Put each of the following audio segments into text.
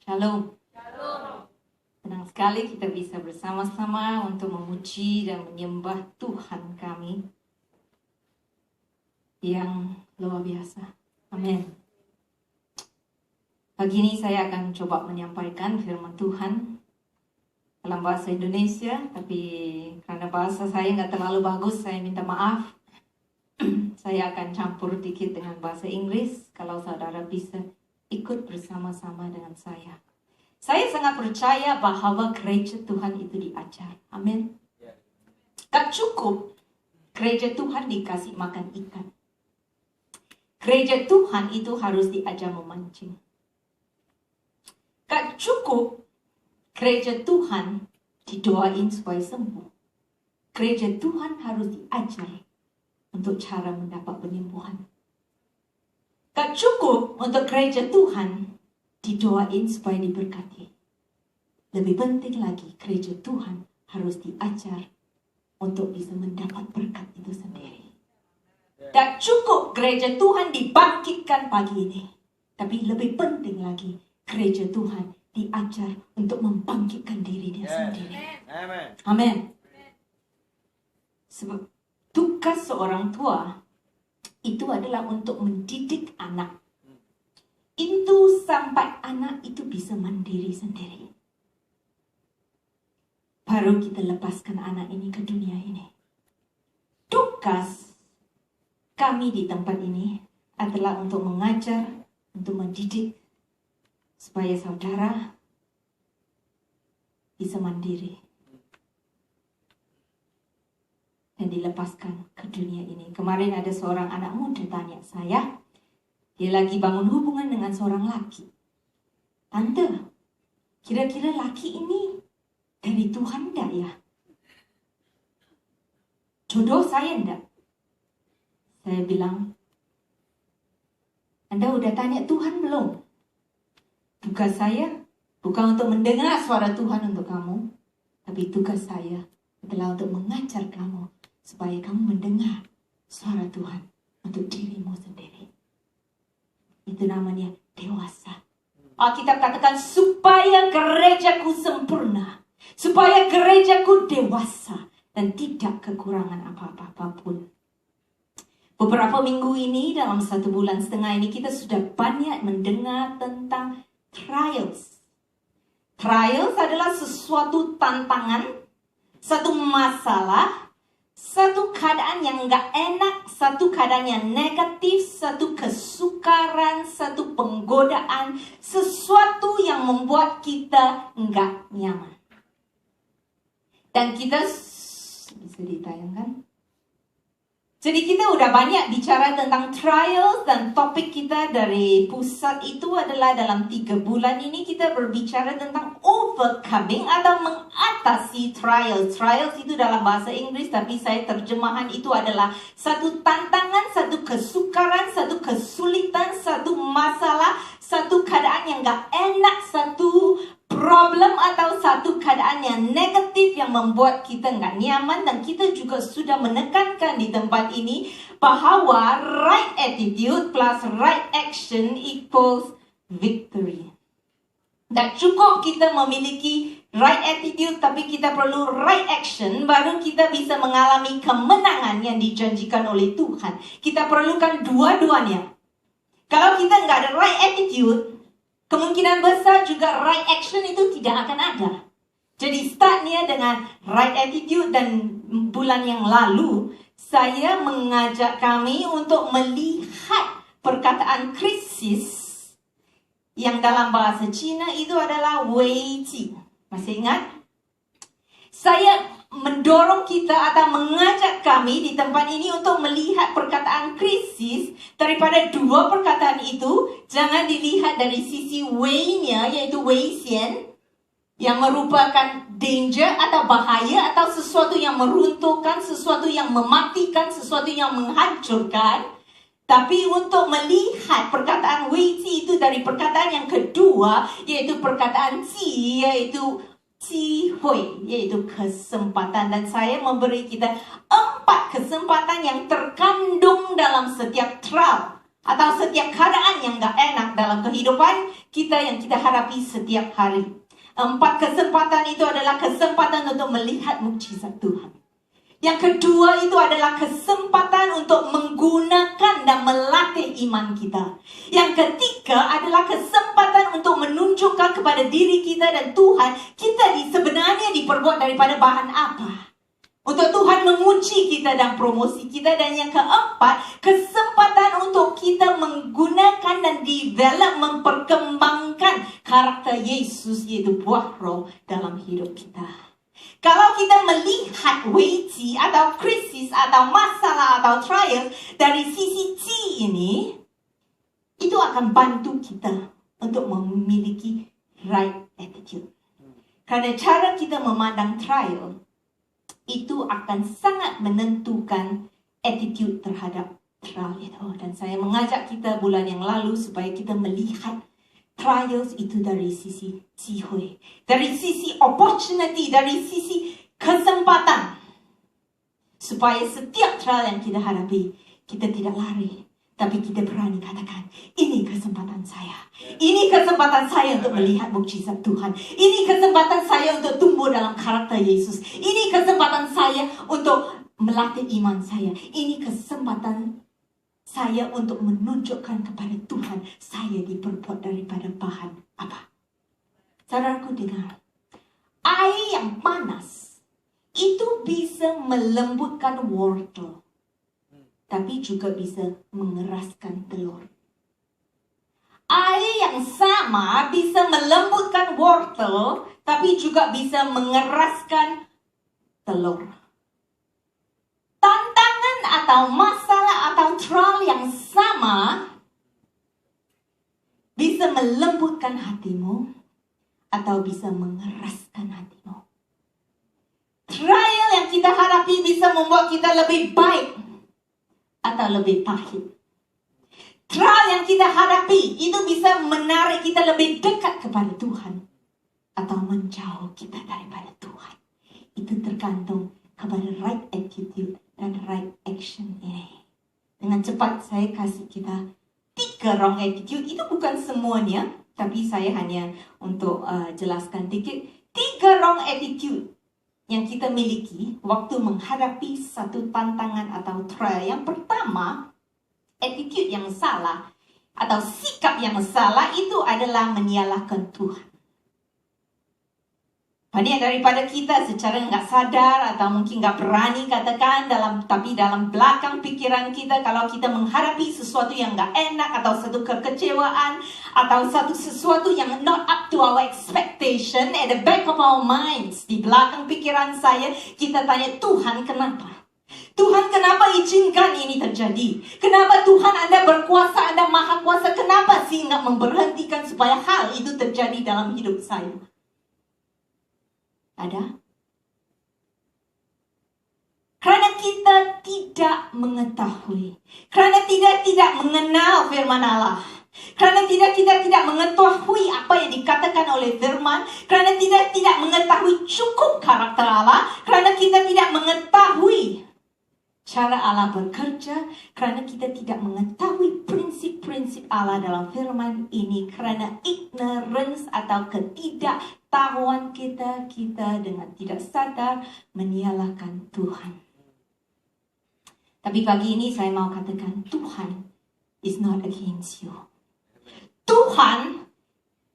Shalom. Senang sekali kita bisa bersama-sama untuk memuji dan menyembah Tuhan kami yang luar biasa. Amin. Pagi ini saya akan coba menyampaikan firman Tuhan dalam bahasa Indonesia, tapi karena bahasa saya nggak terlalu bagus, saya minta maaf. Saya akan campur dikit dengan bahasa Inggris, kalau saudara bisa ikut bersama-sama dengan saya. Saya sangat percaya bahwa gereja Tuhan itu diajar. Amin. Gak cukup gereja Tuhan dikasih makan ikan. Gereja Tuhan itu harus diajar memancing. Gak cukup gereja Tuhan didoain supaya sembuh. Gereja Tuhan harus diajar untuk cara mendapat penyembuhan. Gak cukup untuk gereja Tuhan didoain supaya diberkati. Lebih penting lagi, gereja Tuhan harus diajar untuk bisa mendapat berkat itu sendiri. Gak cukup gereja Tuhan dibangkitkan pagi ini. Tapi lebih penting lagi, gereja Tuhan diajar untuk membangkitkan dirinya sendiri. Amin. Sebab tugas seorang tua itu adalah untuk mendidik anak. Itu sampai anak itu bisa mandiri sendiri. Baru kita lepaskan anak ini ke dunia ini. Tugas kami di tempat ini adalah untuk mengajar, untuk mendidik, supaya saudara bisa mandiri dan dilepaskan ke dunia ini. Kemarin ada seorang anak muda tanya saya, dia lagi bangun hubungan dengan seorang laki. Tante, kira-kira laki ini dari Tuhan enggak ya? Jodoh saya enggak? Saya bilang, Anda udah tanya Tuhan belum? Tugas saya bukan untuk mendengar suara Tuhan untuk kamu, tapi tugas saya adalah untuk mengajar kamu supaya kamu mendengar suara Tuhan untuk dirimu sendiri. Itu namanya dewasa. Alkitab katakan supaya gerejaku sempurna, supaya gerejaku dewasa dan tidak kekurangan apa-apa pun. Beberapa minggu ini, dalam 1 bulan setengah ini, kita sudah banyak mendengar tentang trials. Trials adalah sesuatu tantangan, satu masalah, satu keadaan yang gak enak, satu keadaan yang negatif, satu kesukaran, satu penggodaan, sesuatu yang membuat kita gak nyaman. Dan kita, bisa ditayangkan? Jadi kita udah banyak bicara tentang trials, dan topik kita dari pusat itu adalah dalam 3 bulan ini kita berbicara tentang overcoming atau mengatasi trials. Trials itu dalam bahasa Inggris, tapi saya terjemahan itu adalah satu tantangan, satu kesukaran, satu kesulitan, satu masalah, satu keadaan yang gak enak, satu problem atau satu keadaan yang negatif yang membuat kita nggak nyaman. Dan kita juga sudah menekankan di tempat ini bahwa right attitude plus right action equals victory. Tak cukup kita memiliki right attitude, tapi kita perlu right action, baru kita bisa mengalami kemenangan yang dijanjikan oleh Tuhan. Kita perlukan dua-duanya. Kalau kita nggak ada right attitude, kemungkinan besar juga right action itu tidak akan ada. Jadi startnya dengan right attitude, dan bulan yang lalu saya mengajak kami untuk melihat perkataan krisis yang dalam bahasa Cina itu adalah weiji. Masih ingat? Saya mendorong kita atau mengajak kami di tempat ini untuk melihat perkataan krisis daripada 2 perkataan itu. Jangan dilihat dari sisi wei-nya, yaitu wei-xian, yang merupakan danger atau bahaya atau sesuatu yang meruntuhkan, sesuatu yang mematikan, sesuatu yang menghancurkan. Tapi untuk melihat perkataan wei-ji itu dari perkataan yang kedua, yaitu perkataan ji, yaitu Hui, yaitu kesempatan. Dan saya memberi kita 4 kesempatan yang terkandung dalam setiap trial atau setiap keadaan yang gak enak dalam kehidupan kita yang kita hadapi setiap hari. 4 kesempatan itu adalah kesempatan untuk melihat mukjizat Tuhan. Yang kedua itu adalah kesempatan untuk menggunakan dan melatih iman kita. Yang ketiga adalah kesempatan untuk menunjukkan kepada diri kita dan Tuhan, kita sebenarnya diperbuat daripada bahan apa. Untuk Tuhan menguji kita dan promosi kita. Dan yang keempat, kesempatan untuk kita menggunakan dan develop, memperkembangkan karakter Yesus, yaitu buah roh dalam hidup kita. Kalau kita melihat weighty atau krisis atau masalah atau trial dari sisi T ini, itu akan bantu kita untuk memiliki right attitude. Karena cara kita memandang trial itu akan sangat menentukan attitude terhadap trial itu. Dan saya mengajak kita bulan yang lalu supaya kita melihat trials itu dari sisi jihui, dari sisi opportunity, dari sisi kesempatan. Supaya setiap trial yang kita hadapi, kita tidak lari, tapi kita berani katakan, ini kesempatan saya. Ini kesempatan saya untuk melihat mukjizat Tuhan. Ini kesempatan saya untuk tumbuh dalam karakter Yesus. Ini kesempatan saya untuk melatih iman saya. Ini kesempatan saya untuk menunjukkan kepada Tuhan, saya diperbuat daripada bahan apa? Saudaraku dengar, air yang panas itu bisa melembutkan wortel, tapi juga bisa mengeraskan telur. Air yang sama bisa melembutkan wortel, tapi juga bisa mengeraskan telur. Tantangan atau masalah atau trial yang sama bisa melembutkan hatimu atau bisa mengeraskan hatimu. Trial yang kita hadapi bisa membuat kita lebih baik atau lebih pahit. Trial yang kita hadapi itu bisa menarik kita lebih dekat kepada Tuhan atau menjauh kita daripada Tuhan. Itu tergantung kepada right attitude dan right action ini. Dengan cepat saya kasih kita 3 wrong attitude. Itu bukan semuanya, tapi saya hanya untuk jelaskan dikit. 3 wrong attitude yang kita miliki waktu menghadapi satu tantangan atau trial. Yang pertama, attitude yang salah atau sikap yang salah itu adalah menyalahkan Tuhan. Banyak daripada kita secara nggak sadar atau mungkin nggak berani katakan tapi dalam belakang pikiran kita, kalau kita menghadapi sesuatu yang nggak enak atau satu kekecewaan atau sesuatu yang not up to our expectation, at the back of our minds, di belakang pikiran saya, kita tanya, Tuhan kenapa? Tuhan kenapa izinkan ini terjadi? Kenapa Tuhan Anda berkuasa, Anda maha kuasa, kenapa sih nggak memberhentikan supaya hal itu terjadi dalam hidup saya? Ada? Karena kita tidak mengetahui. Karena tidak mengenal firman Allah. Karena kita tidak mengetahui apa yang dikatakan oleh firman. Karena tidak mengetahui cukup karakter Allah. Karena kita tidak mengetahui cara Allah bekerja, karena kita tidak mengetahui prinsip-prinsip Allah dalam firman ini, karena ignorance atau ketidaktahuan kita dengan tidak sadar menyalahkan Tuhan. Tapi pagi ini saya mau katakan, Tuhan is not against you. Tuhan,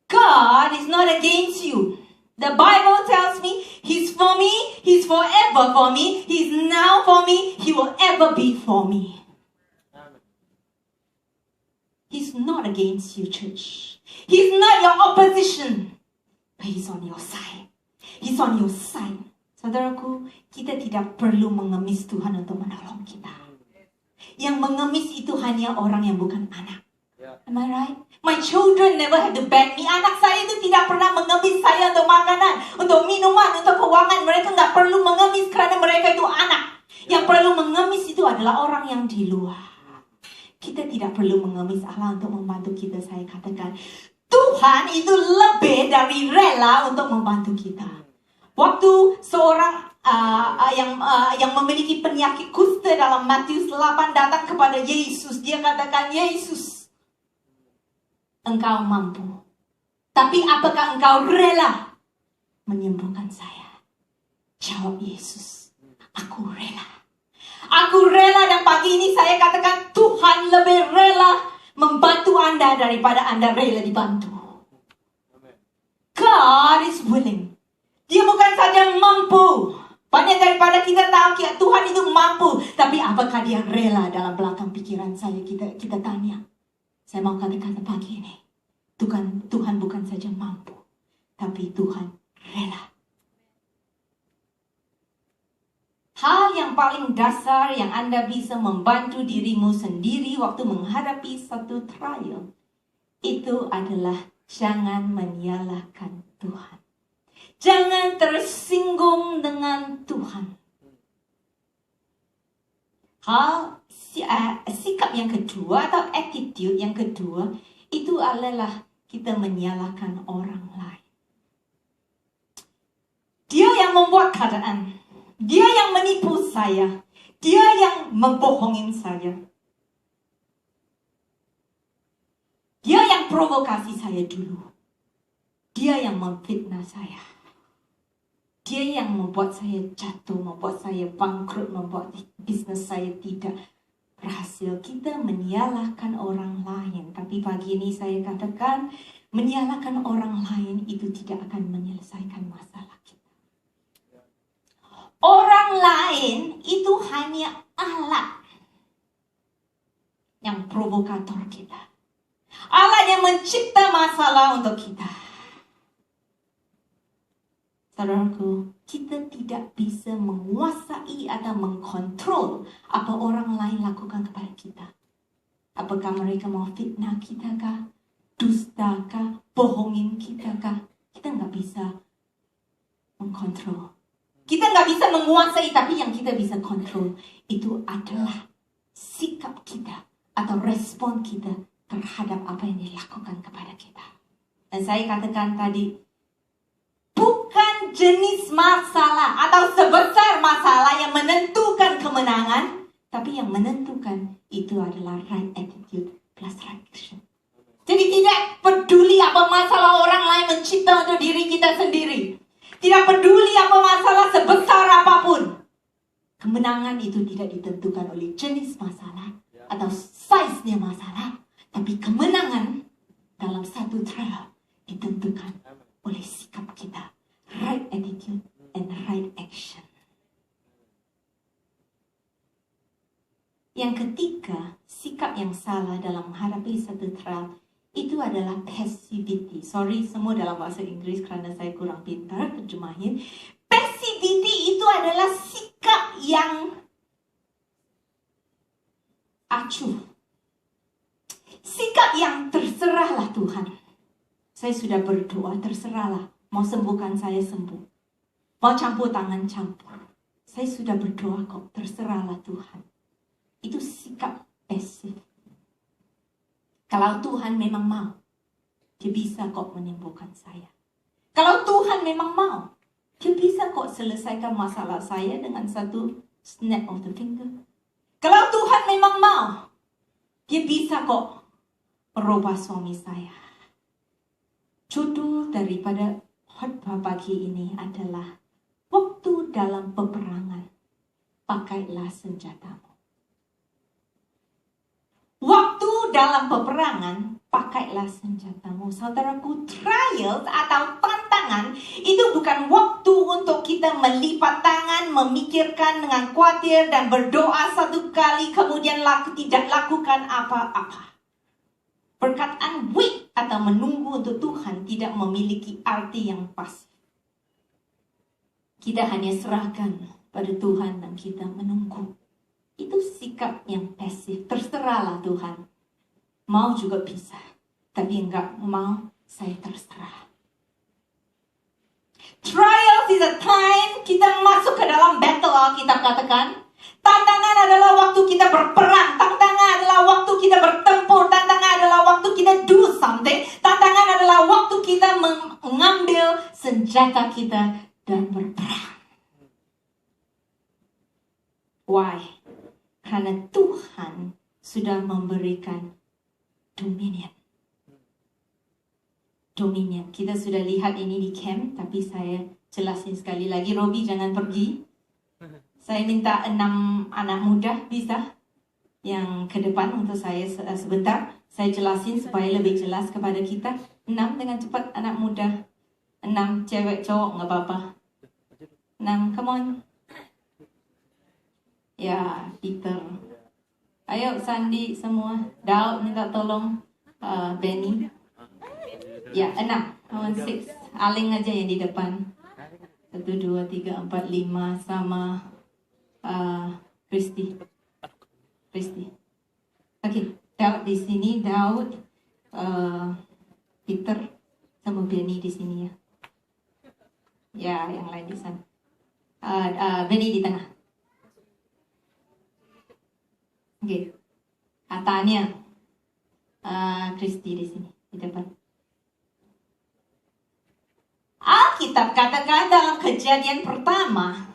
God is not against you. The Bible tells me He's for me, He's forever for me, He's now for me, He will ever be for me. He's not against you, church. He's not your opposition, but He's on your side. He's on your side. Saudaraku, kita tidak perlu mengemis Tuhan untuk menolong kita. Yang mengemis itu hanya orang yang bukan anak. Am I right? My children never had to beg me. Anak saya itu tidak pernah mengemis saya untuk makanan, untuk minuman, untuk keuangan. Mereka nggak perlu mengemis karena mereka itu anak. Yang perlu mengemis itu adalah orang yang di luar. Kita tidak perlu mengemis Allah untuk membantu kita. Saya katakan, Tuhan itu lebih dari rela untuk membantu kita. Waktu seorang yang memiliki penyakit kusta dalam Matius 8 datang kepada Yesus, dia katakan, Yesus, Engkau mampu. Tapi apakah Engkau rela menyembuhkan saya? Jawab Yesus, aku rela. Aku rela, dan pagi ini saya katakan Tuhan lebih rela membantu Anda daripada Anda rela dibantu. God is willing. Dia bukan saja mampu. Banyak daripada kita tahu Tuhan itu mampu. Tapi apakah dia rela dalam belakang pikiran saya? Kita tanya. Saya mau katakan pagi ini. Tuhan bukan saja mampu. Tapi Tuhan rela. Hal yang paling dasar yang Anda bisa membantu dirimu sendiri waktu menghadapi satu trial. Itu adalah jangan menyalahkan Tuhan. Jangan tersinggung dengan Tuhan. Sikap yang kedua atau attitude yang kedua itu adalah kita menyalahkan orang lain. Dia yang membuat keadaan. Dia yang menipu saya. Dia yang membohongin saya. Dia yang provokasi saya dulu. Dia yang memfitnah saya. Dia yang membuat saya jatuh, membuat saya bangkrut, membuat bisnis saya tidak berhasil. Kita menyalahkan orang lain. Tapi pagi ini saya katakan, menyalahkan orang lain itu tidak akan menyelesaikan masalah kita. Orang lain itu hanya alat yang provokator kita. Alat yang mencipta masalah untuk kita. Saudaraku, kita tidak bisa menguasai atau mengkontrol apa orang lain lakukan kepada kita. Apakah mereka mau fitnah kita kah? Dusta kah? Bohongin kita kah? Kita nggak bisa mengkontrol. Kita nggak bisa menguasai, tapi yang kita bisa kontrol itu adalah sikap kita atau respon kita terhadap apa yang dilakukan kepada kita. Dan saya katakan tadi, bukan jenis masalah atau sebesar masalah yang menentukan kemenangan, tapi yang menentukan itu adalah right attitude plus right action. Jadi tidak peduli apa masalah orang lain mencipta untuk diri kita sendiri. Tidak peduli apa masalah sebesar apapun. Kemenangan itu tidak ditentukan oleh jenis masalah atau size-nya masalah, tapi kemenangan dalam satu trial ditentukan oleh sikap kita. Right attitude and right action. Yang ketiga, sikap yang salah dalam menghadapi satu trial itu adalah passivity. Sorry semua dalam bahasa Inggris kerana saya kurang pintar terjemahin. Passivity itu adalah sikap yang acuh. Sikap yang terserahlah Tuhan. Saya sudah berdoa, terserahlah. Mau sembuhkan saya sembuh. Mau campur tangan campur. Saya sudah berdoa kok, terserahlah Tuhan. Itu sikap pasif. Kalau Tuhan memang mau, dia bisa kok menyembuhkan saya. Kalau Tuhan memang mau, dia bisa kok selesaikan masalah saya dengan satu snap of the finger. Kalau Tuhan memang mau, dia bisa kok merubah suami saya. Judul daripada khotbah pagi ini adalah waktu dalam peperangan, pakailah senjatamu. Waktu dalam peperangan, pakailah senjatamu. Saudaraku, trials atau tantangan itu bukan waktu untuk kita melipat tangan, memikirkan dengan khawatir dan berdoa satu kali kemudian tidak lakukan apa-apa. Perkataan wait atau menunggu untuk Tuhan tidak memiliki arti yang pas. Kita hanya serahkan pada Tuhan dan kita menunggu. Itu sikap yang pasif. Terserahlah Tuhan. Mau juga bisa. Tapi enggak mau, saya terserah. Trials is a time kita masuk ke dalam battle, kita katakan. Tantangan adalah waktu kita berperang. Tantangan adalah waktu kita bertempur. Tantangan adalah waktu kita do something. Tantangan adalah waktu kita mengambil senjata kita dan berperang. Why? Karena Tuhan sudah memberikan dominion. Dominion. Kita sudah lihat ini di camp, tapi saya jelasin sekali lagi. Robi jangan pergi. Saya minta 6 anak muda, bisa? Yang ke depan untuk saya sebentar. Saya jelasin supaya lebih jelas kepada kita. 6 dengan cepat anak muda. 6 cewek cowok nggak apa-apa. 6, come on. Ya, Peter. Ayo Sandi semua. Daud minta tolong. Benny. Ya, 6. 6. Aling aja yang di depan. 1, 2, 3, 4, 5 sama Kristi. Oke, Daud di sini. Daud, Peter sama Benny di sini ya. Ya, yang lain di sana. Benny di tengah. Oke, Tania, Kristi di sini di depan. Alkitab katakan dalam Kejadian pertama,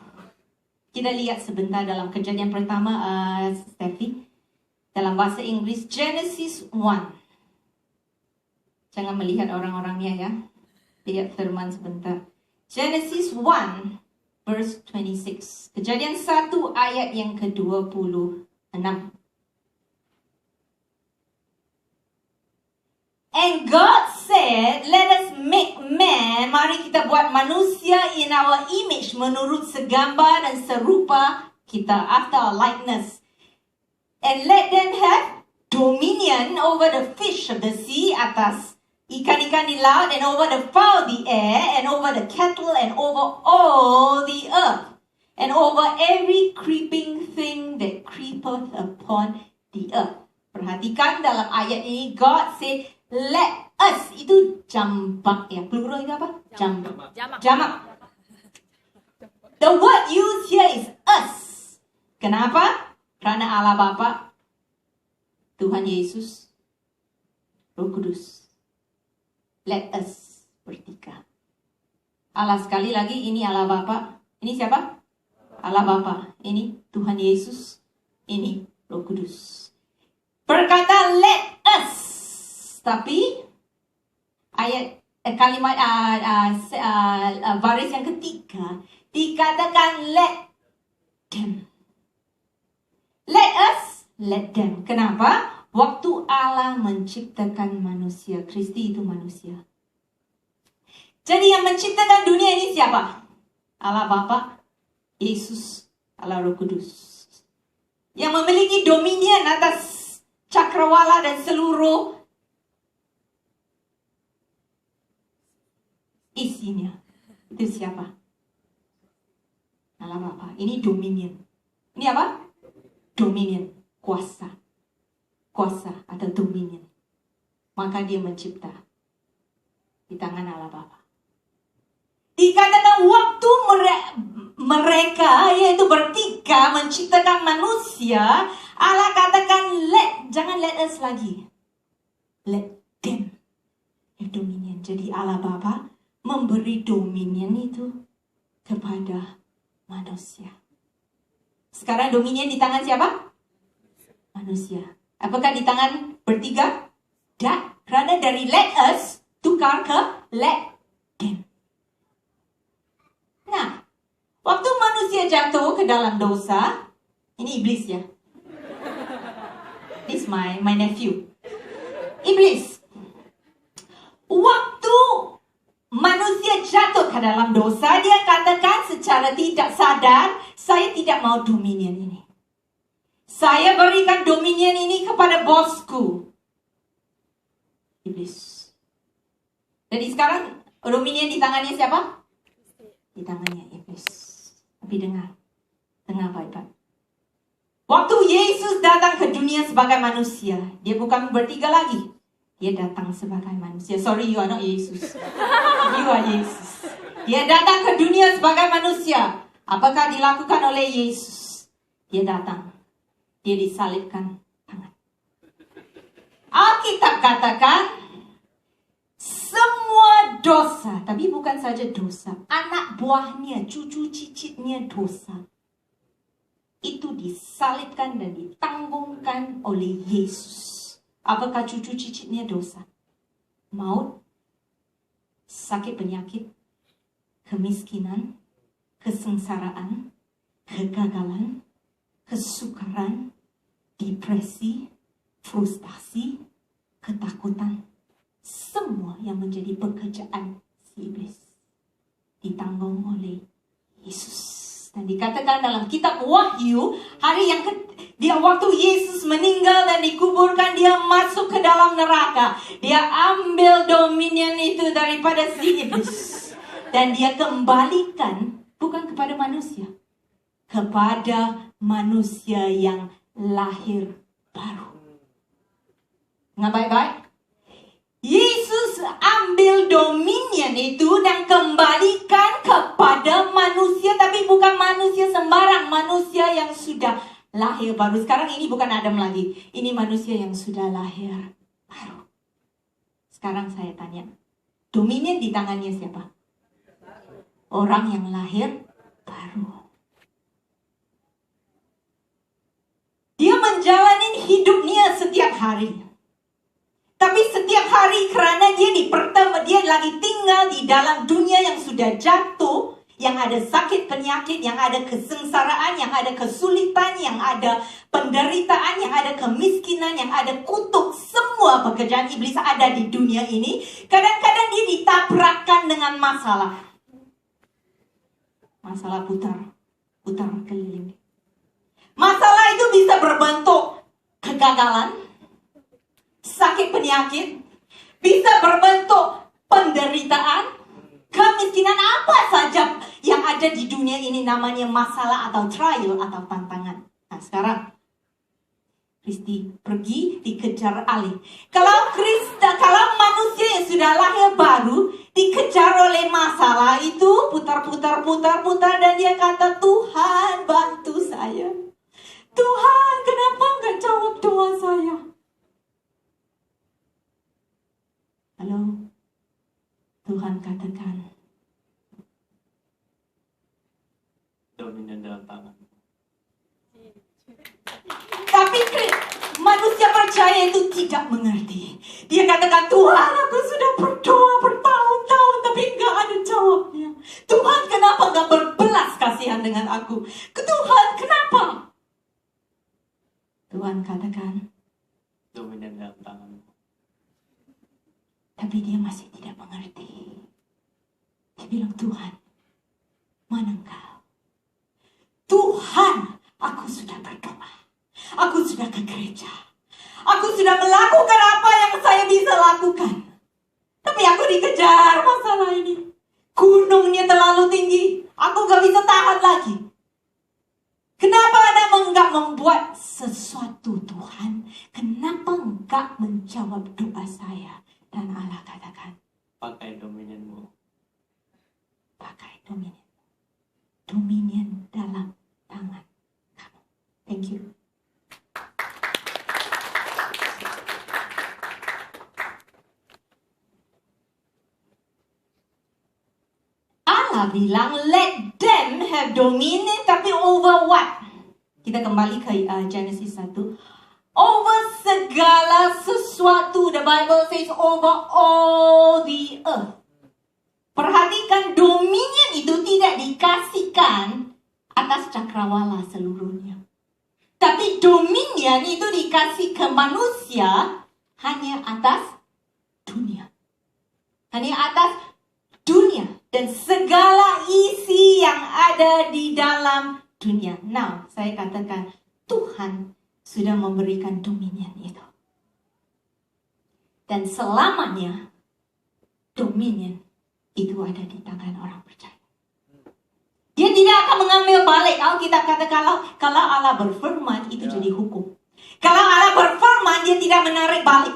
kita lihat sebentar dalam Kejadian pertama, Steffi, dalam bahasa Inggris Genesis 1. Jangan melihat orang-orangnya ya, lihat firman sebentar. Genesis 1 verse 26. Kejadian 1 ayat yang ke-26. And God said, let us make man, mari kita buat manusia in our image, menurut segambar dan serupa kita, after our likeness. And let them have dominion over the fish of the sea, atas ikan-ikan di laut, and over the fowl of the air, and over the cattle, and over all the earth, and over every creeping thing that creepeth upon the earth. Perhatikan dalam ayat ini, God say, let us, itu jambak ya, plural itu apa? Jamak. The word used here is us. Kenapa? Karena Allah Bapa, Tuhan Yesus, Roh Kudus. Let us bertiga. Allah, sekali lagi, ini Allah Bapa. Ini siapa? Allah Bapa. Ini Tuhan Yesus. Ini Roh Kudus. Berkata let us. Tapi ayat kalimat baris yang ketiga dikatakan let them. Let us, let them. Kenapa? Waktu Allah menciptakan manusia, Kristi itu manusia. Jadi yang menciptakan dunia ini siapa? Allah Bapa, Yesus, Allah Roh Kudus. Yang memiliki dominion atas cakrawala dan seluruh isinya. Itu siapa? Allah Bapa. Ini dominion. Ini apa? Dominion. Kuasa. Kuasa atau dominion. Maka dia mencipta di tangan Allah Bapa. Dikatakan waktu mereka, yaitu bertiga, menciptakan manusia, Allah katakan jangan let us lagi. Let them. Dominion. Jadi Allah Bapa memberi dominion itu kepada manusia. Sekarang dominion di tangan siapa? Manusia. Apakah di tangan bertiga? Tak. Karena dari let us tukar ke let them. Nah, waktu manusia jatuh ke dalam dosa, ini iblis ya. This my nephew. Iblis. Waktu manusia jatuh ke dalam dosa, dia katakan secara tidak sadar, saya tidak mau dominion ini. Saya berikan dominion ini kepada bosku. Iblis. Jadi sekarang dominion di tangannya siapa? Di tangannya iblis. Tapi dengar baik-baik. Waktu Yesus datang ke dunia sebagai manusia, dia bukan bertiga lagi. Dia datang sebagai manusia. Sorry, you are not Yesus. You are Yesus. Dia datang ke dunia sebagai manusia. Apakah dilakukan oleh Yesus? Dia datang. Dia disalibkan tangan. Alkitab katakan, semua dosa. Tapi bukan saja dosa, anak buahnya, cucu cicitnya dosa. Itu disalibkan dan ditanggungkan oleh Yesus. Apakah cucu cicitnya dosa? Maut, sakit penyakit, kemiskinan, kesengsaraan, kegagalan, kesukaran, depresi, frustasi, ketakutan. Semua yang menjadi pekerjaan si iblis ditanggung oleh Yesus. Dan dikatakan dalam kitab Wahyu, hari yang dia waktu Yesus meninggal dan dikuburkan, dia masuk ke dalam neraka. Dia ambil dominion itu daripada si iblis. Dan dia kembalikan bukan kepada manusia, kepada manusia yang lahir baru. Nggak baik-baik? Yesus ambil dominion itu dan kembalikan kepada manusia, tapi bukan manusia sembarang, manusia yang sudah lahir baru. Sekarang ini bukan Adam lagi, ini manusia yang sudah lahir baru. Sekarang saya tanya, dominion di tangannya siapa? Orang yang lahir baru. Dia menjalani hidupnya setiap hari. Tapi setiap hari karena dia lagi tinggal di dalam dunia yang sudah jatuh, yang ada sakit penyakit, yang ada kesengsaraan, yang ada kesulitan, yang ada penderitaan, yang ada kemiskinan, yang ada kutuk. Semua pekerjaan iblis ada di dunia ini. Kadang-kadang dia ditabrakkan dengan masalah. Masalah putar keliling. Masalah itu bisa berbentuk kegagalan, sakit penyakit, bisa berbentuk penderitaan, kemiskinan, apa saja yang ada di dunia ini namanya masalah atau trial atau tantangan. Nah sekarang Kristi pergi dikejar alih. Kalau manusia yang sudah lahir baru dikejar oleh masalah itu, putar dan dia kata, Tuhan bantu saya. Tuhan kenapa enggak jawab doa saya? Halo, Tuhan katakan, dominion dalam tangan. tapi manusia percaya itu tidak mengerti. Dia katakan, Tuhan aku sudah berdoa bertahun-tahun tapi enggak ada jawabnya. Tuhan kenapa enggak berbelas kasihan dengan aku? Tuhan kenapa? Tuhan katakan, Dominion dalam tangan. tapi dia masih tidak mengerti. Dia bilang, Tuhan, mana engkau? Tuhan, aku sudah berdoa. Aku sudah ke gereja. Aku sudah melakukan apa yang saya bisa lakukan. Tapi aku dikejar masalah ini. Gunungnya terlalu tinggi. Aku gak bisa tahan lagi. Kenapa Anda enggak membuat sesuatu, Tuhan? Kenapa enggak menjawab doa saya? Dan Allah katakan, Pakai dominionmu. pakai dominion. Dominion dalam tangan kamu. Thank you. Allah bilang, let them have dominion, tapi over what? Kita kembali ke Genesis 1. Over segala sesuatu. The Bible says over all the earth. Perhatikan, dominion itu tidak dikasihkan atas cakrawala seluruhnya. Tapi dominion itu dikasih ke manusia hanya atas dunia. Hanya atas dunia. Dan segala isi yang ada di dalam dunia. Nah, saya katakan, Tuhan sudah memberikan dominion itu. Dan selamanya, dominion itu ada di tangan orang percaya. Dia tidak akan mengambil balik. Alkitab kata kalau Allah berfirman, itu jadi hukum. Kalau Allah berfirman, dia tidak menarik balik.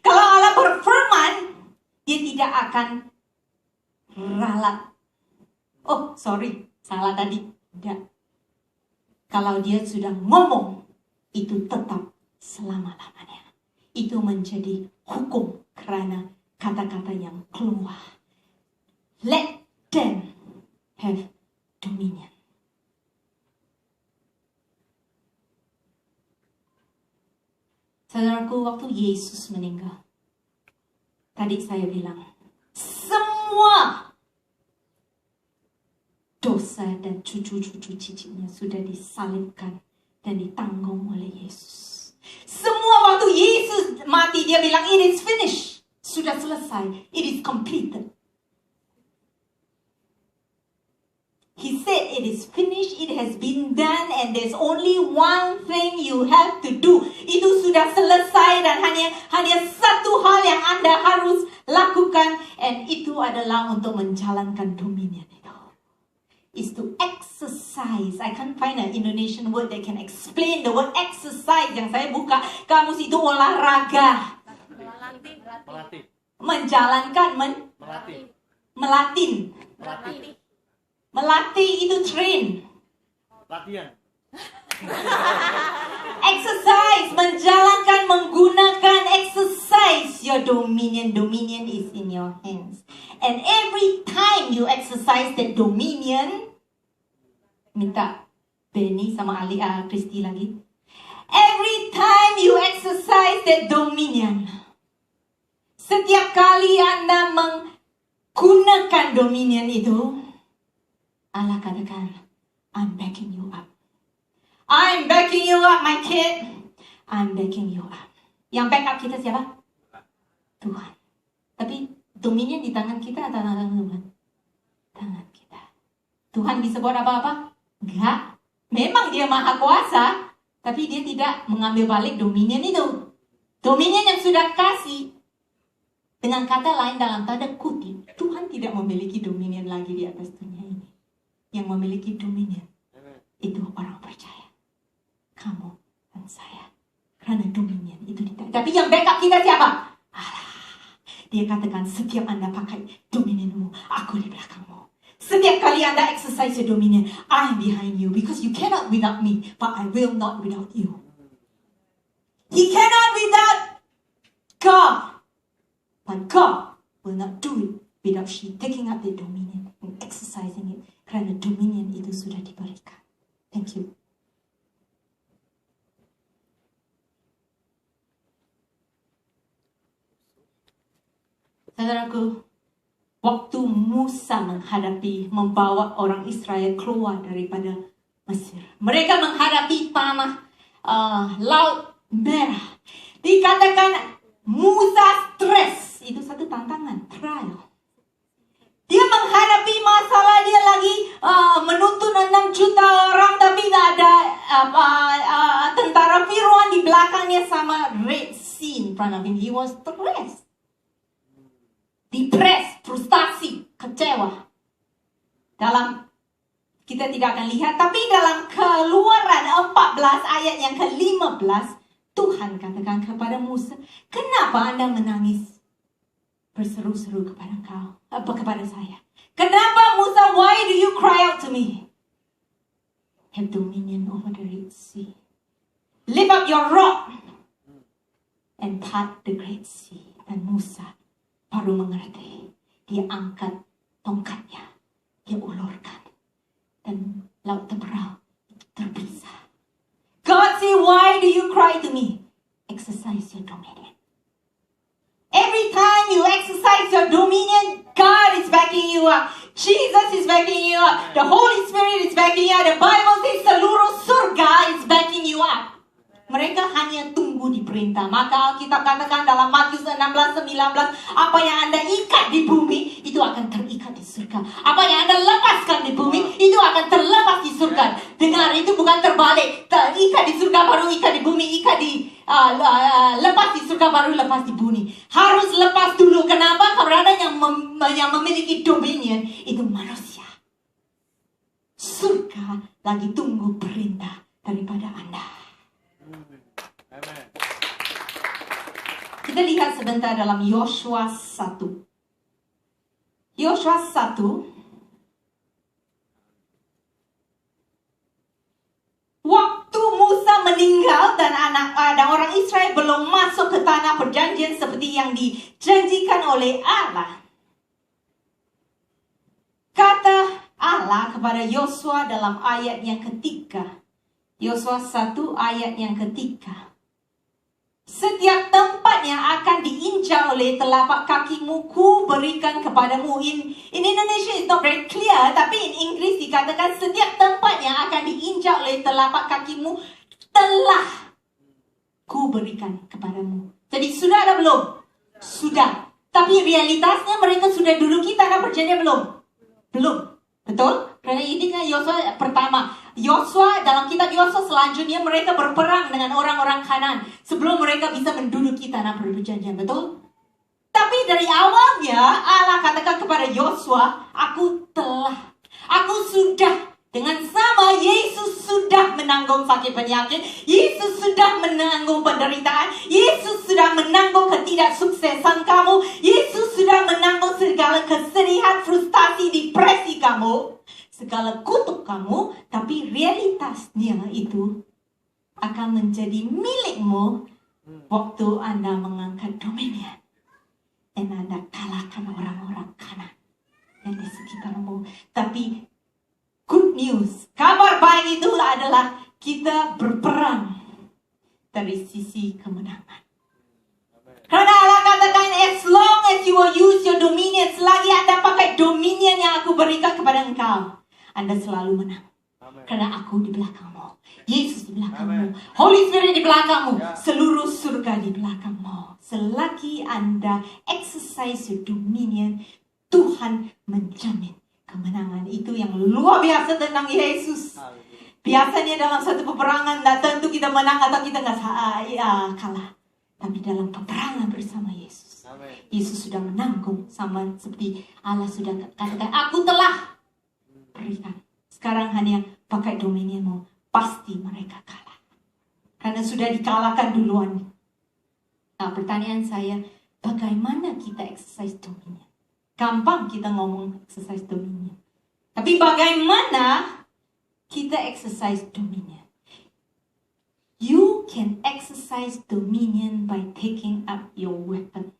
Kalau Allah berfirman, dia tidak akan ralat. Oh, sorry, salah tadi. Tidak. Kalau dia sudah ngomong, itu tetap selama-lamanya. Itu menjadi hukum karena kata-kata yang keluar. Let them have dominion. Saudaraku, waktu Yesus meninggal, tadi saya bilang, semua dosa dan cucu-cucu cicitnya sudah disalibkan dan ditanggung oleh Yesus. Semua waktu Yesus mati, dia bilang, it is finished. Sudah selesai. It is completed. He said, it is finished, it has been done, and there's only one thing you have to do. Itu sudah selesai dan hanya satu hal yang Anda harus lakukan, and itu adalah untuk menjalankan dominion itu. Is to exercise. I can't find an Indonesian word that can explain the word exercise. Yang saya buka kamus itu olahraga. Melatih. Menjalankan, Melatih. Melatih itu train. Latihan. Exercise, menjalankan, menggunakan, exercise your dominion. Dominion is in your hands. And every time you exercise that dominion, minta Benny sama Ali Kristi lagi. Every time you exercise that dominion, setiap kali Anda menggunakan dominion itu, Allah katakan, I'm backing you up. I'm backing you up, my kid. I'm backing you up. Yang backup kita siapa? Tuhan. Tapi dominion di tangan kita atau tangan Tuhan? Tangan kita. Tuhan bisa buat apa-apa? Enggak. Memang dia maha kuasa, tapi dia tidak mengambil balik dominion itu. Dominion yang sudah kasih. Dengan kata lain, dalam tanda kutip, Tuhan tidak memiliki dominion lagi di atas dunia ini. Yang memiliki dominion itu orang percaya. Kamu dan saya. Karena dominion itu ditanya. Tapi yang backup kita siapa? Allah. Dia katakan, setiap Anda pakai dominionmu, aku di belakangmu. Setiap kali Anda exercise your dominion, I am behind you. Because you cannot without me, but I will not without you. He cannot without God. But God will not do it without she taking up the dominion and exercising it. Karena dominion itu sudah diberikan. Thank you. Saudaraku, waktu Musa membawa orang Israel keluar daripada Mesir, mereka menghadapi tanah Laut Merah. Dikatakan Musa stres. Itu satu tantangan, trial. Dia menghadapi masalah, dia lagi menuntun 6 juta orang, tapi tidak ada tentara Firaun di belakangnya sama Red Sea in front of him. He was stressed. Depressed, frustasi, kecewa. Kita tidak akan lihat, tapi dalam Keluaran 14 ayat yang ke-15, Tuhan katakan kepada Musa, kenapa Anda menangis berseru-seru kepada saya? Kenapa Musa, why do you cry out to me? Have dominion over the Red Sea. Lift up your rod and part the Great Sea. Dan Musa baru mengerti. Dia angkat tongkatnya, dia ulurkan, dan laut terbelah terpisah. God say, why do you cry to me? Exercise your dominion. Every time you exercise your dominion, God is backing you up. Jesus is backing you up. The Holy Spirit is backing you up. The Bible says seluruh surga is backing you up. Mereka hanya tunggu diperintah. Maka kita katakan dalam Matius 16:19, apa yang Anda ikat di bumi, itu akan terikat di surga. Apa yang Anda lepaskan di bumi, itu akan terlepas di surga. Dengar, itu bukan terbalik. Ikat di surga baru ikat di bumi, ikat di lepas di surga baru lepas di bumi. Harus lepas dulu. Kenapa? Karena yang memiliki dominion itu manusia. Surga lagi tunggu perintah daripada Anda. Amen. Kita lihat sebentar dalam Yosua 1. Yosua 1 waktu Musa meninggal dan anak dan orang Israel belum masuk ke tanah perjanjian seperti yang dijanjikan oleh Allah. Kata Allah kepada Yosua dalam ayat yang ketiga. Yosua 1 ayat yang ketiga. Setiap tempat yang akan diinjak oleh telapak kakimu, ku berikan kepadamu. In Indonesia it's not very clear, tapi in Inggris dikatakan setiap tempat yang akan diinjak oleh telapak kakimu telah ku berikan kepadamu. Jadi sudah ada belum? Sudah. Tapi realitasnya mereka sudah duduki tanah perjanjian belum? Belum. Betul? Karena ini kan Yosua pertama. Yosua dalam kitab Yosua selanjutnya mereka berperang dengan orang-orang Kanan sebelum mereka bisa menduduki tanah perjanjian. Betul? Tapi dari awalnya Allah katakan kepada Yosua, aku sudah, dengan sama Yesus sudah menanggung sakit penyakit, Yesus sudah menanggung penderitaan, Yesus sudah menanggung ketidaksuksesan kamu, Yesus sudah menanggung segala kesedihan, frustasi, depresi kamu, segala kutuk kamu. Tapi realitasnya itu akan menjadi milikmu waktu Anda mengangkat dominion dan Anda kalahkan orang-orang Kanan yang di sekitarmu. Tapi good news, kabar baik itu adalah kita berperang dari sisi kemenangan. Karena Allah katakan, as long as you will use your dominion, selagi Anda pakai dominion yang aku berikan kepada engkau, Anda selalu menang. Karena aku di belakangmu, Yesus di belakangmu, Holy Spirit di belakangmu, seluruh surga di belakangmu. Selagi Anda exercise your dominion, Tuhan menjamin kemenangan. Itu yang luar biasa tentang Yesus. Biasanya dalam satu peperangan, tak tentu kita menang atau kita kalah. Tapi dalam peperangan bersama Yesus, Yesus sudah menanggung, sama seperti Allah sudah katakan, aku telah berikan. Sekarang hanya pakai dominionmu, pasti mereka kalah. Karena sudah dikalahkan duluan. Nah, pertanyaan saya, bagaimana kita exercise dominion? Gampang kita ngomong exercise dominion. Tapi bagaimana kita exercise dominion? You can exercise dominion by taking up your weapon.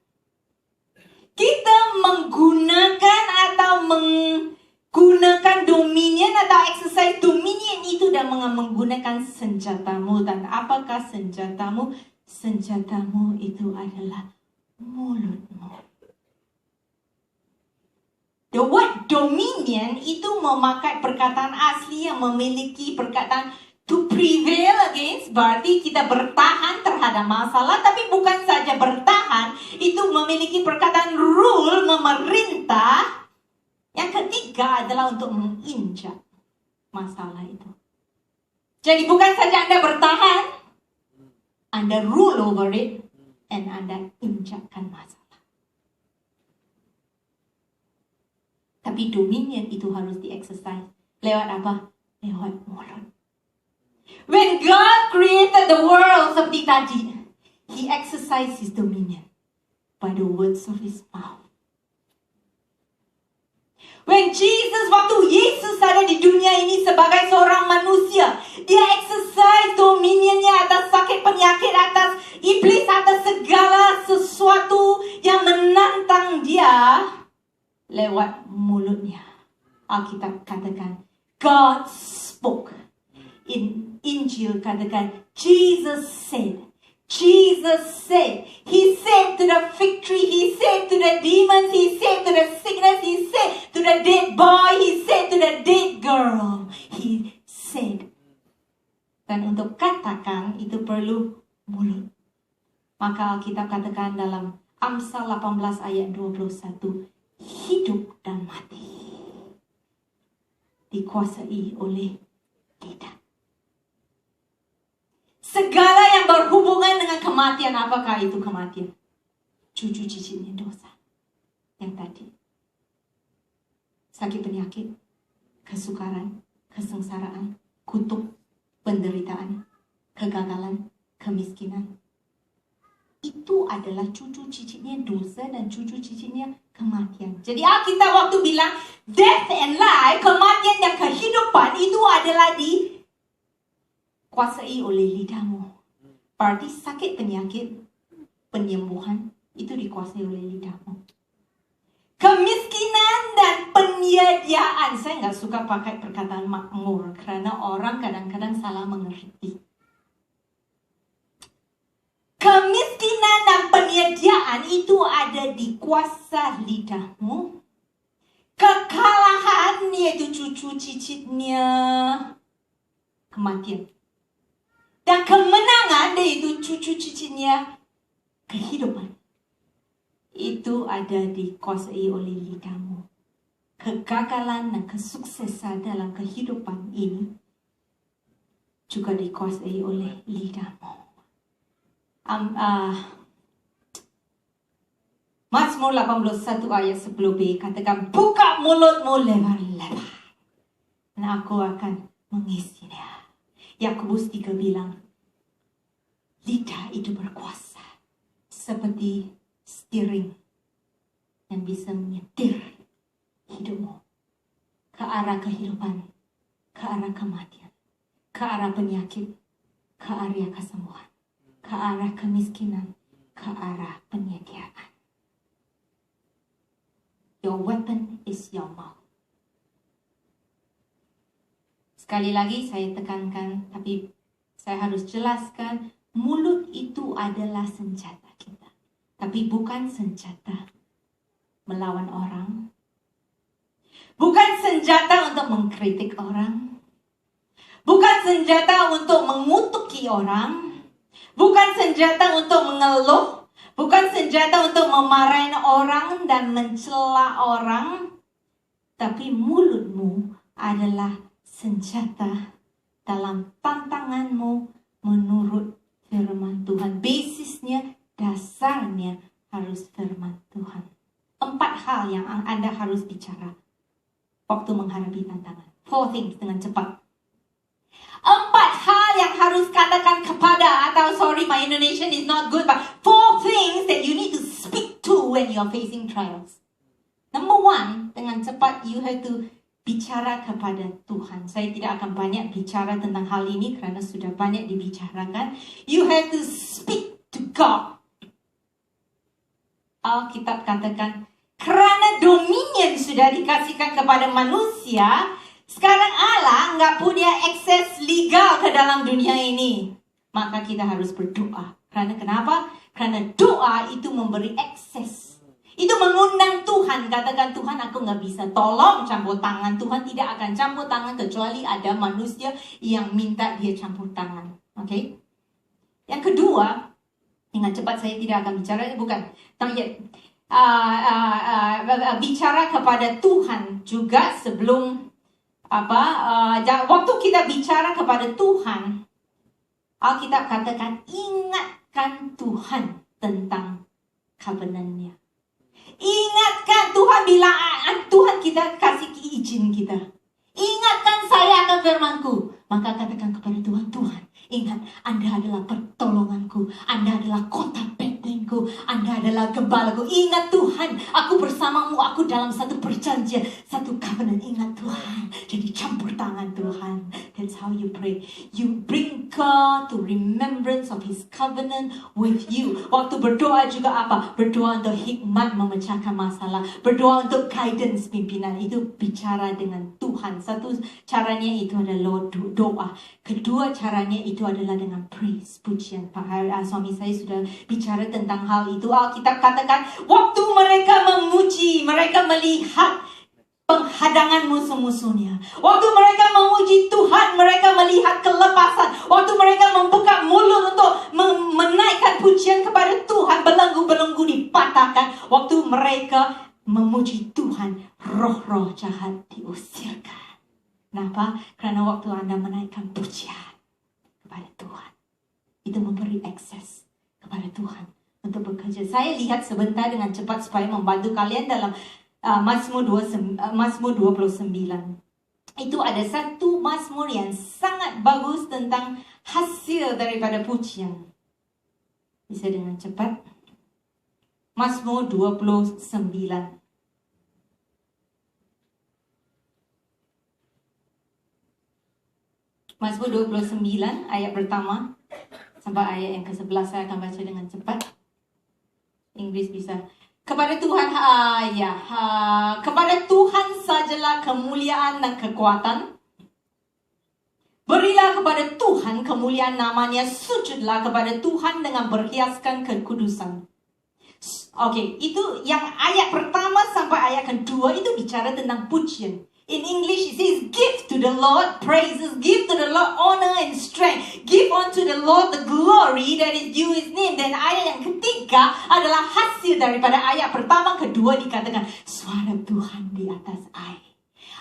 Kita menggunakan dominion atau exercise dominion itu dan menggunakan senjatamu. Dan apakah senjatamu? Senjatamu itu adalah mulutmu. The word dominion itu memakai perkataan asli yang memiliki perkataan to prevail against, berarti kita bertahan terhadap masalah. Tapi bukan saja bertahan, itu memiliki perkataan rule, memerintah. Yang ketiga adalah untuk menginjak masalah itu. Jadi bukan saja Anda bertahan, Anda rule over it, and Anda injakkan masalah. Tapi dominion itu harus di-exercise. Lewat apa? Lewat mulut. When God created the world seperti tadi, He exercised His dominion by the words of His mouth. When Jesus, waktu Yesus ada di dunia ini sebagai seorang manusia, Dia exercise dominionnya atas sakit penyakit, atas iblis, atas segala sesuatu yang menantang Dia lewat mulutnya. Alkitab katakan, God spoke. In Injil katakan, Jesus said. He said to the fig tree, He said to the demons, He said to the sickness, He said to the dead boy, He said to the dead girl. He said. Dan untuk katakan itu perlu mulut. Maka Alkitab katakan dalam Amsal 18 ayat 21, hidup dan mati dikuasai oleh lidah. Segala yang berhubungan dengan kematian, apakah itu kematian? Cucu cicitnya dosa. Yang tadi. Sakit penyakit, kesukaran, kesengsaraan, kutuk, penderitaan, kegagalan, kemiskinan. Itu adalah cucu cicitnya dosa dan cucu cicitnya kematian. Jadi Alkitab waktu bilang death and life, kematian dan kehidupan itu adalah dikuasai oleh lidahmu. Berarti sakit penyakit, penyembuhan itu dikuasai oleh lidahmu. Kemiskinan dan penyediaan. Saya nggak suka pakai perkataan makmur karena orang kadang-kadang salah mengerti. Kemiskinan dan penyediaan itu ada di kuasa lidahmu. Kekalahan yaitu cucu cicitnya kematian. Dan kemenangan yaitu cucu cicitnya kehidupan. Itu ada dikuasai oleh lidahmu. Kegagalan dan kesuksesan dalam kehidupan ini juga dikuasai oleh lidahmu. Mazmur 81 ayat 10b katakan, buka mulutmu lebar-lebar dan aku akan mengisinya. Yakobus 3 bilang, lidah itu berkuasa seperti steering yang bisa menyetir hidupmu ke arah kehidupan, ke arah kematian, ke arah penyakit, ke arah kesembuhan, ke arah kemiskinan, ke arah penyediaan. Your weapon is your mouth. Sekali lagi saya tekankan, tapi saya harus jelaskan, mulut itu adalah senjata kita. Tapi bukan senjata melawan orang. Bukan senjata untuk mengkritik orang. Bukan senjata untuk mengutuki orang. Bukan senjata untuk mengeluh. Bukan senjata untuk memarahin orang dan mencela orang. Tapi mulutmu adalah senjata dalam tantanganmu menurut firman Tuhan. Basisnya, dasarnya harus firman Tuhan. 4 hal yang Anda harus bicara waktu menghadapi tantangan. 4 things dengan cepat. 4 hal yang harus katakan kepada, atau sorry my Indonesian is not good, but 4 things that you need to speak to when you are facing trials. Number 1, dengan cepat you have to bicara kepada Tuhan. Saya tidak akan banyak bicara tentang hal ini karena sudah banyak dibicarakan. You have to speak to God. Alkitab katakan, karena dominion sudah dikasihkan kepada manusia, sekarang Allah nggak punya akses legal ke dalam dunia ini. Maka kita harus berdoa. Karena kenapa? Karena doa itu memberi akses. Itu mengundang Tuhan. Katakan, Tuhan aku nggak bisa. Tolong campur tangan. Tuhan tidak akan campur tangan kecuali ada manusia yang minta dia campur tangan. Oke? Yang kedua, dengan cepat saya tidak akan bicara. Bukan. Bicara kepada Tuhan juga sebelum waktu kita bicara kepada Tuhan, Alkitab katakan, ingatkan Tuhan tentang covenant-Nya. Ingatkan Tuhan bilang, Tuhan kita kasih izin kita. Ingatkan saya akan firman-Ku. Maka katakan kepada Tuhan, Tuhan, ingat Anda adalah pertolonganku. Anda adalah kota bentengku. Anda adalah gembalaku. Ingat Tuhan, aku bersamamu. Aku dalam satu perjanjian, satu covenant. Ingat Tuhan. Jadi campur tangan Tuhan. That's how you pray. You bring God to remembrance of His covenant with you. Waktu berdoa juga apa? Berdoa untuk hikmat memecahkan masalah. Berdoa untuk guidance pimpinan. Itu bicara dengan Tuhan. Satu caranya itu adalah doa. Kedua caranya itu adalah dengan praise, pujian. Suami saya sudah bicara tentang hal itu. Alkitab katakan, waktu mereka memuji, mereka melihat penghadangan musuh-musuhnya. Waktu mereka memuji Tuhan, mereka melihat kelepasan. Waktu mereka membuka mulut untuk menaikkan pujian kepada Tuhan, belenggu-belenggu dipatahkan. Waktu mereka memuji Tuhan, roh-roh jahat diusirkan. Kenapa? Karena waktu Anda menaikkan pujian kepada Tuhan, itu memberi akses kepada Tuhan untuk bekerja. Saya lihat sebentar dengan cepat supaya membantu kalian dalam Mazmur 29. Itu ada satu Mazmur yang sangat bagus tentang hasil daripada pujian. Bisa dengan cepat. Mazmur 29. Mazmur 29 ayat pertama sampai ayat yang ke-11. Saya akan baca dengan cepat. Inggris bisa. Kepada Tuhan, kepada Tuhan sajalah kemuliaan dan kekuatan. Berilah kepada Tuhan kemuliaan namanya, sujudlah kepada Tuhan dengan berhiaskan kekudusan. Oke, itu yang ayat pertama sampai ayat kedua itu bicara tentang pujian. In English it says, give to the Lord praises, give to the Lord honor and strength, give unto the Lord the glory that is due His name. Dan ayat yang ketiga adalah hasil daripada ayat pertama, kedua dikatakan, suara Tuhan di atas air.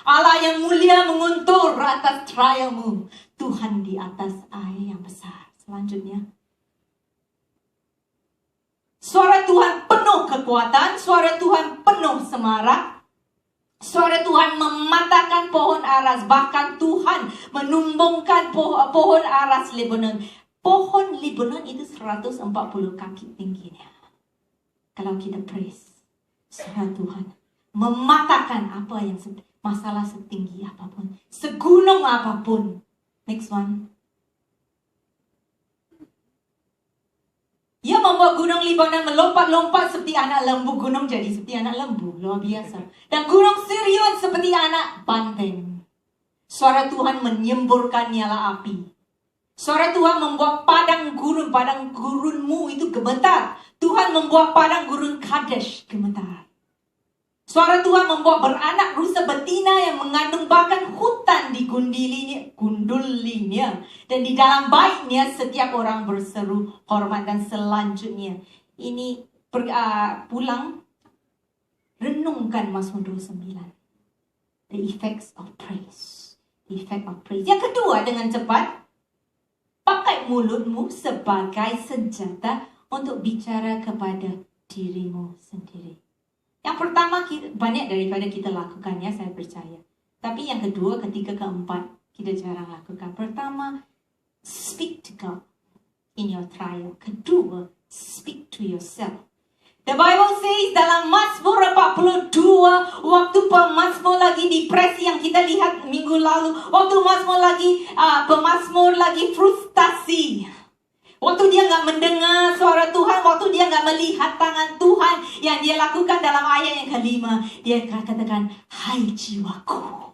Allah yang mulia menguntur atas trialmu, Tuhan di atas air yang besar. Selanjutnya, suara Tuhan penuh kekuatan, suara Tuhan penuh semarak. Suara Tuhan mematahkan pohon aras, bahkan Tuhan menumbangkan pohon aras Lebanon. Pohon Lebanon itu 140 kaki tingginya. Kalau kita praise, suara Tuhan mematahkan apa yang masalah setinggi apapun, segunung apapun. Next one. Ia membuat gunung Libanon melompat-lompat seperti anak lembu. Gunung jadi seperti anak lembu. Luar biasa. Dan gunung Sirion seperti anak banteng. Suara Tuhan menyemburkan nyala api. Suara Tuhan membuat padang gurunmu itu gemetar. Tuhan membuat padang gurun Kadesh gemetar. Suara Tuhan membuat beranak rusa betina yang mengandung bahkan hutan di gundulinya. Dan di dalam baitnya setiap orang berseru hormat. Dan selanjutnya ini pulang renungkan Mazmur 29. The effects of praise. The effect of praise. Yang kedua, dengan cepat, pakai mulutmu sebagai senjata untuk bicara kepada dirimu sendiri. Yang pertama, banyak daripada kita lakukannya, saya percaya. Tapi yang kedua, ketiga, keempat, kita jarang lakukan. Pertama, speak to God in your trial. Kedua, speak to yourself. The Bible says dalam Mazmur 42, waktu pemazmur lagi depresi yang kita lihat minggu lalu, waktu pemazmur lagi frustasi. Waktu dia nggak mendengar suara Tuhan, waktu dia nggak melihat tangan Tuhan yang dia lakukan dalam ayat yang kelima, dia katakan, hai jiwaku,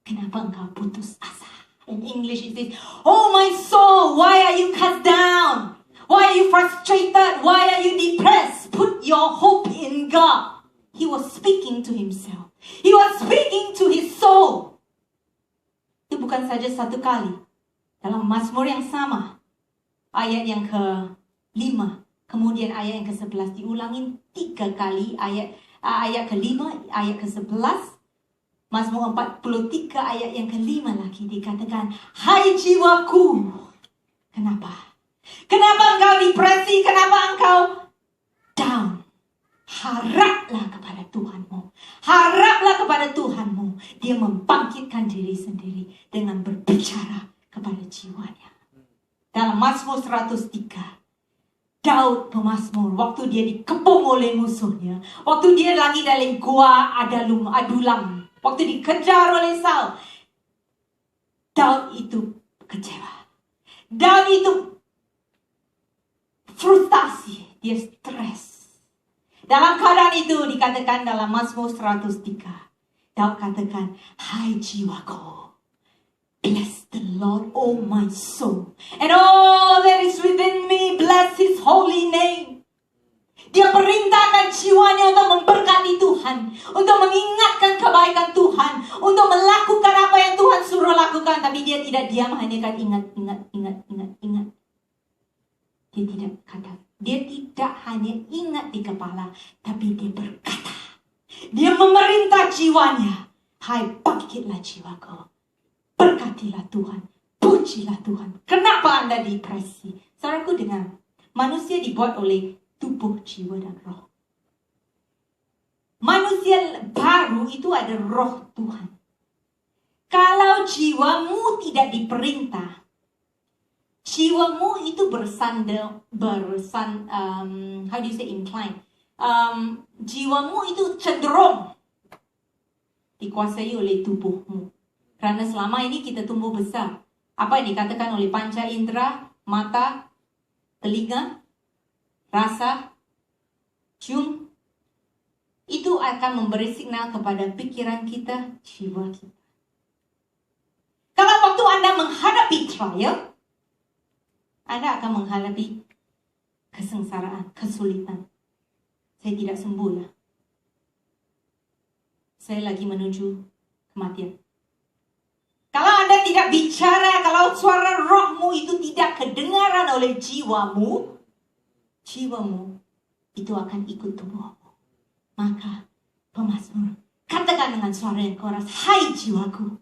kenapa engkau putus asa? In English it says, oh my soul, why are you cast down? Why are you frustrated? Why are you depressed? Put your hope in God. He was speaking to himself. He was speaking to his soul. Itu bukan saja satu kali. Dalam Mazmur yang sama, ayat yang ke-5, kemudian ayat yang ke-11 diulangin 3 kali. Ayat ke-5, ayat ke-11, Mazmur 43 ayat yang ke-5 lagi dikatakan, hai jiwaku, kenapa? Kenapa engkau depresi? Kenapa engkau down? Haraplah kepada Tuhanmu. Haraplah kepada Tuhanmu. Dia membangkitkan diri sendiri dengan berbicara kepada jiwanya. Dalam Mazmur 103, Daud pemazmur, waktu dia dikepung oleh musuhnya, waktu dia lagi dalam gua Adulam, waktu dikejar oleh Saul, Daud itu kecewa. Daud itu frustasi, dia stres. Dalam keadaan itu dikatakan dalam Mazmur 103, Daud katakan, hai jiwaku, bless the Lord, oh my soul, and all that is within me, bless His holy name. Dia perintahkan jiwanya untuk memberkati Tuhan, untuk mengingatkan kebaikan Tuhan, untuk melakukan apa yang Tuhan suruh lakukan. Tapi dia tidak diam, hanya kan ingat. Dia tidak hanya ingat di kepala, tapi dia berkata. Dia memerintah jiwanya, hai bangkitlah jiwaku. Berkatilah Tuhan, pujilah Tuhan. Kenapa Anda depresi? Saudaraku, dengar, manusia dibuat oleh tubuh, jiwa, dan roh. Manusia baru itu ada roh Tuhan. Kalau jiwamu tidak diperintah, jiwamu itu how do you say incline? Jiwamu itu cenderung dikuasai oleh tubuhmu. Karena selama ini kita tumbuh besar. Apa yang dikatakan oleh panca indera? mata, telinga, rasa, cium, itu akan memberi signal kepada pikiran kita, jiwa kita. Kalau waktu Anda menghadapi trial, Anda akan menghadapi kesengsaraan, kesulitan. Saya tidak sembuh ya. Saya lagi menuju kematian. Kalau Anda tidak bicara, kalau suara rohmu itu tidak kedengaran oleh jiwamu, jiwamu itu akan ikut tubuhmu. Maka pemazmur, katakan dengan suara yang keras, hai jiwaku,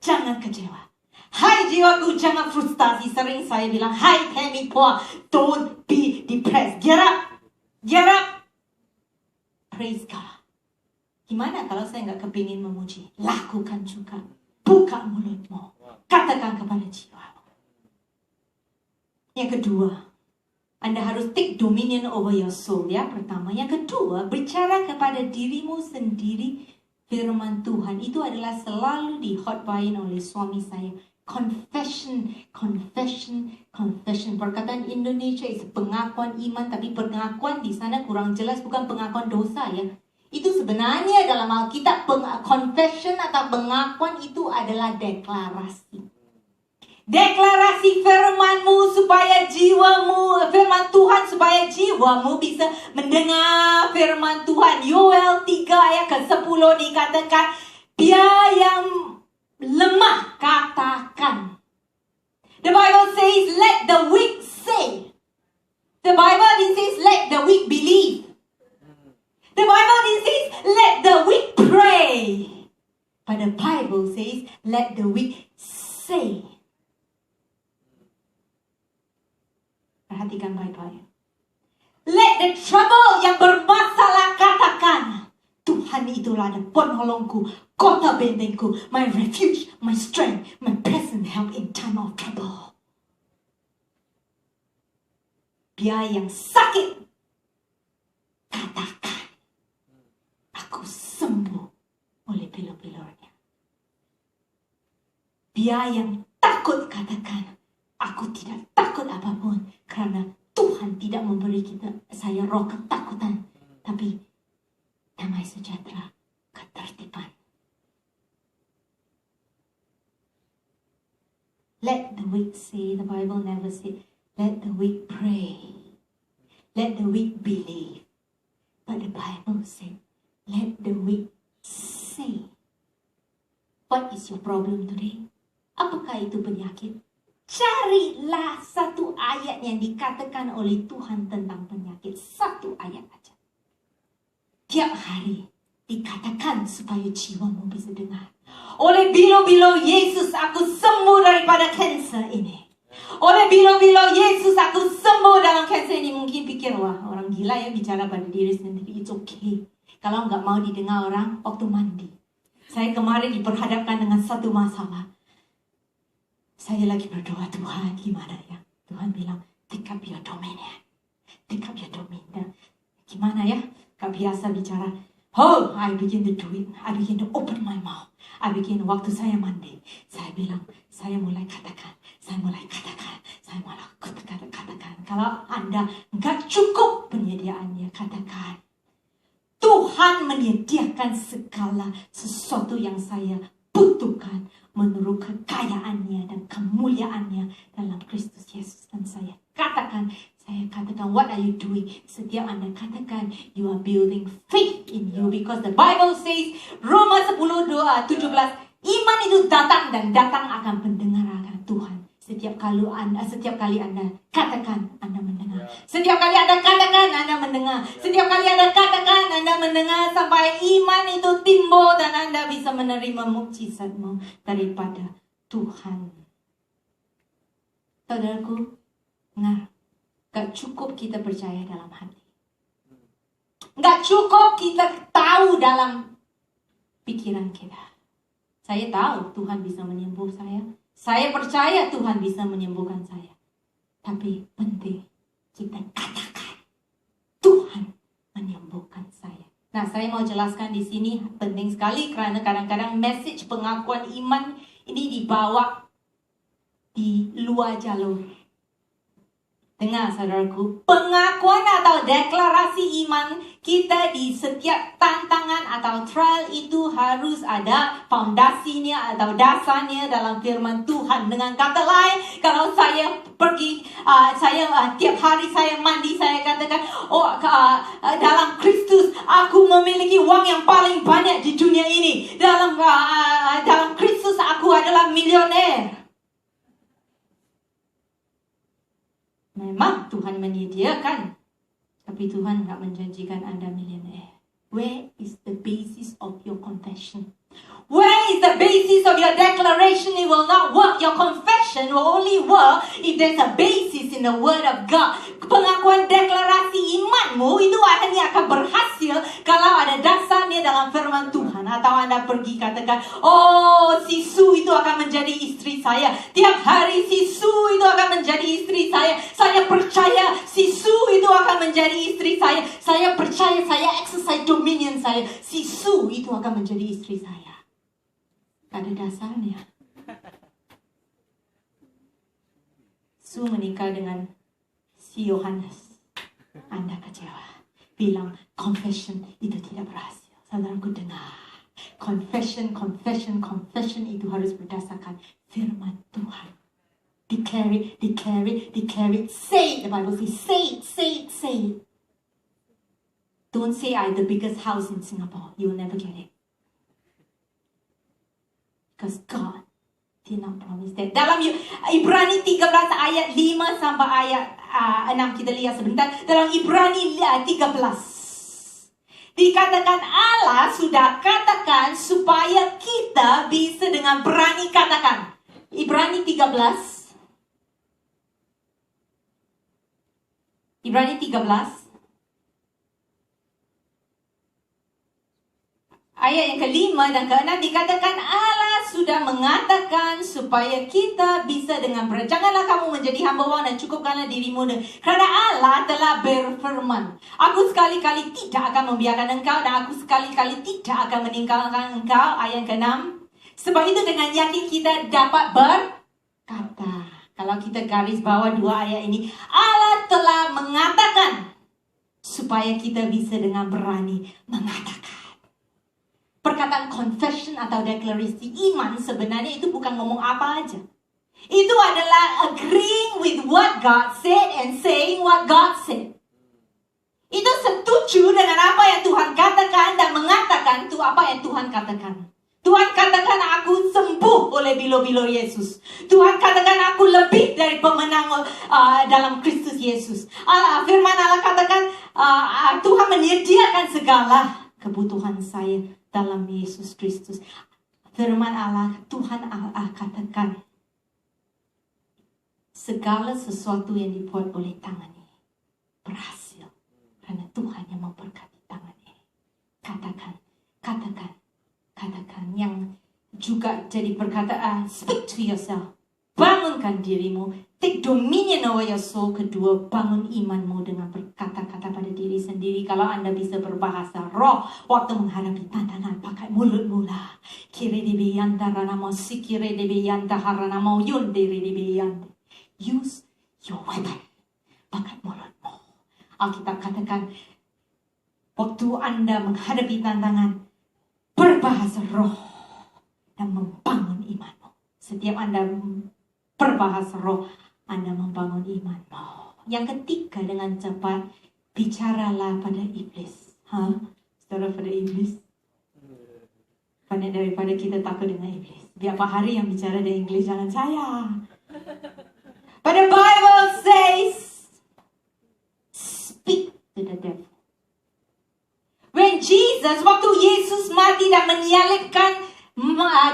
jangan kecewa. Hai jiwaku, jangan frustasi. Sering saya bilang, hai Temipoa, don't be depressed. Get up, get up. Praise God. Gimana kalau saya nggak kepingin memuji? Lakukan juga. Buka mulutmu. Katakan kepada jiwamu. Yang kedua, Anda harus take dominion over your soul ya, pertama. Yang kedua, bicara kepada dirimu sendiri firman Tuhan. Itu adalah selalu dihotbahin oleh suami saya. Confession, confession, confession. Perkataan Indonesia itu pengakuan iman, tapi pengakuan di sana kurang jelas, bukan pengakuan dosa ya. Itu sebenarnya dalam Alkitab confession atau pengakuan itu adalah deklarasi. Deklarasi firman-Mu supaya jiwamu, firman Tuhan supaya jiwamu bisa mendengar firman Tuhan. Yoel 3 ayat ke-10 dikatakan, dia yang lemah katakan. The Bible says, let the weak say. The Bible says, let the weak believe. The Bible says, let the weak pray. But the Bible says, let the weak say. Perhatikan baik-baik. Let the trouble yang bermasalah katakan, Tuhan itulah penolongku, kota bentengku, my refuge, my strength, my present help in time of trouble. Dia yang sakit, katakan, aku sembuh oleh pilu-pilunya. Dia yang takut, katakan, aku tidak takut apapun, karena Tuhan tidak memberi saya roh ketakutan, tapi damai sejahtera, ketertiban. Let the weak say, the Bible never said, let the weak pray. Let the weak believe. But the Bible said, let the weak say. What is your problem today? Apakah itu penyakit? Carilah satu ayat yang dikatakan oleh Tuhan tentang penyakit. Satu ayat aja. Tiap hari dikatakan supaya jiwamu bisa dengar. Oleh bilo-bilo Yesus aku sembuh daripada kanser ini. Oleh bilo-bilo Yesus aku sembuh dalam kanser ini. Mungkin pikir, wah orang gila ya bicara pada diri sendiri. It's okay. Kalau nggak mau didengar orang waktu mandi. Saya kemarin diperhadapkan dengan satu masalah. Saya lagi berdoa, Tuhan gimana ya? Tuhan bilang, take up your dominion. Take up your dominion. Gimana ya? Gak biasa bicara. Oh, I begin to do it. I begin to open my mouth. I begin, waktu saya mandi. Saya bilang, saya mulai katakan. Saya mulai katakan. Saya mulai katakan. Kalau Anda gak cukup penyediaannya, katakan. Tuhan menyediakan segala sesuatu yang saya butuhkan menurut kekayaannya dan kemuliaannya dalam Kristus Yesus. Dan saya katakan, what are you doing? Setiap Anda katakan, you are building faith in you. Because the Bible says, Roma 10:17, iman itu datang dan datang akan pendengaran Tuhan. Setiap kali Anda katakan, Anda mendengar. Setiap kali Anda katakan, Anda mendengar. Setiap kali Anda katakan, Anda mendengar sampai iman itu timbul dan Anda bisa menerima mukjizatmu daripada Tuhan. Saudaraku, dengar, gak cukup kita percaya dalam hati. Gak cukup kita tahu dalam pikiran kita. Saya tahu Tuhan bisa menyembuh saya. Saya percaya Tuhan bisa menyembuhkan saya. Tapi penting kita katakan, Tuhan menyembuhkan saya. Nah, saya mau jelaskan di sini penting sekali karena kadang-kadang message pengakuan iman ini dibawa di luar jalur. Dengar saudaraku, pengakuan atau deklarasi iman kita di setiap tantangan atau trial itu harus ada fondasinya atau dasarnya dalam firman Tuhan. Dengan kata lain, kalau saya pergi, tiap hari saya mandi, saya katakan, dalam Kristus aku memiliki uang yang paling banyak di dunia ini. Dalam Kristus aku adalah milioner. Memang Tuhan menyediakan, tapi Tuhan tak menjanjikan Anda milioner. Where is the basis of your confession? Where is the basis of your declaration? It will not work. Your confession will only work if there's a basis in the Word of God. Pengakuan deklarasi imanmu itu hanya akan berhasil kalau ada dasarnya dalam firman Tuhan. Atau Anda pergi katakan, si Su itu akan menjadi istri saya. Tiap hari si Su itu akan menjadi istri saya. Saya percaya si Su itu akan menjadi istri saya. Saya percaya, saya exercise dominion saya. Si Su itu akan menjadi istri saya. Ada dasarnya. Su menikah dengan si Yohanes. Anda kecewa. Bilang confession itu tidak berhasil. Saudaraku dengar. Confession itu harus berdasarkan firman Tuhan. Declare it. Say it. The Bible says, say it. Don't say I have the biggest house in Singapore. You will never get it. Because God did not promise that. Dalam Ibrani 13 ayat 5 sampai ayat 6 kita lihat sebentar. Dalam Ibrani 13 dikatakan Allah sudah katakan supaya kita bisa dengan berani katakan. Ibrani 13 ayat yang kelima dan keenam dikatakan Allah sudah mengatakan supaya kita bisa dengan berani. Janganlah kamu menjadi hamba uang dan cukupkanlah dirimu kerana Allah telah berfirman, aku sekali-kali tidak akan membiarkan engkau dan aku sekali-kali tidak akan meninggalkan engkau. Ayat ke-6. Sebab itu dengan yakin kita dapat berkata. Kalau kita garis bawah dua ayat ini, Allah telah mengatakan supaya kita bisa dengan berani mengatakan. Perkataan confession atau deklarasi iman sebenarnya itu bukan ngomong apa aja. Itu adalah agreeing with what God said and saying what God said. Itu setuju dengan apa yang Tuhan katakan dan mengatakan itu apa yang Tuhan katakan. Tuhan katakan aku sembuh oleh bilo-bilo Yesus. Tuhan katakan aku lebih dari pemenang dalam Kristus Yesus. Firman Allah katakan Tuhan menyediakan segala kebutuhan saya dalam Yesus Kristus. Firman Allah, Tuhan Allah katakan segala sesuatu yang dibuat oleh tangan ini berhasil karena Tuhan yang memberkati tangan ini. Katakan yang juga jadi perkataan speak to yourself. Bangunkan dirimu. Take dominion over your soul. Kedua, bangun imanmu dengan berkata-kata pada diri sendiri. Kalau Anda bisa berbahasa roh waktu menghadapi tantangan, pakai mulutmu lah. Kiri dibiyanda ranamo sikire dibiyanda haranamo yundiri dibiyanda. Use your weapon. Pakai mulutmu. Alkitab katakan, waktu Anda menghadapi tantangan, berbahasa roh dan membangun imanmu. Setiap Anda berbahasa roh, Anda membangun imanmu. Yang ketiga, dengan cepat bicaralah pada iblis. Saudara, pada iblis? Banyak daripada kita takut dengan iblis. Biar Pak Hari yang bicara dengan iblis, jangan saya. But the Bible says, speak to the devil. When Jesus, waktu Yesus mati dan menyalibkan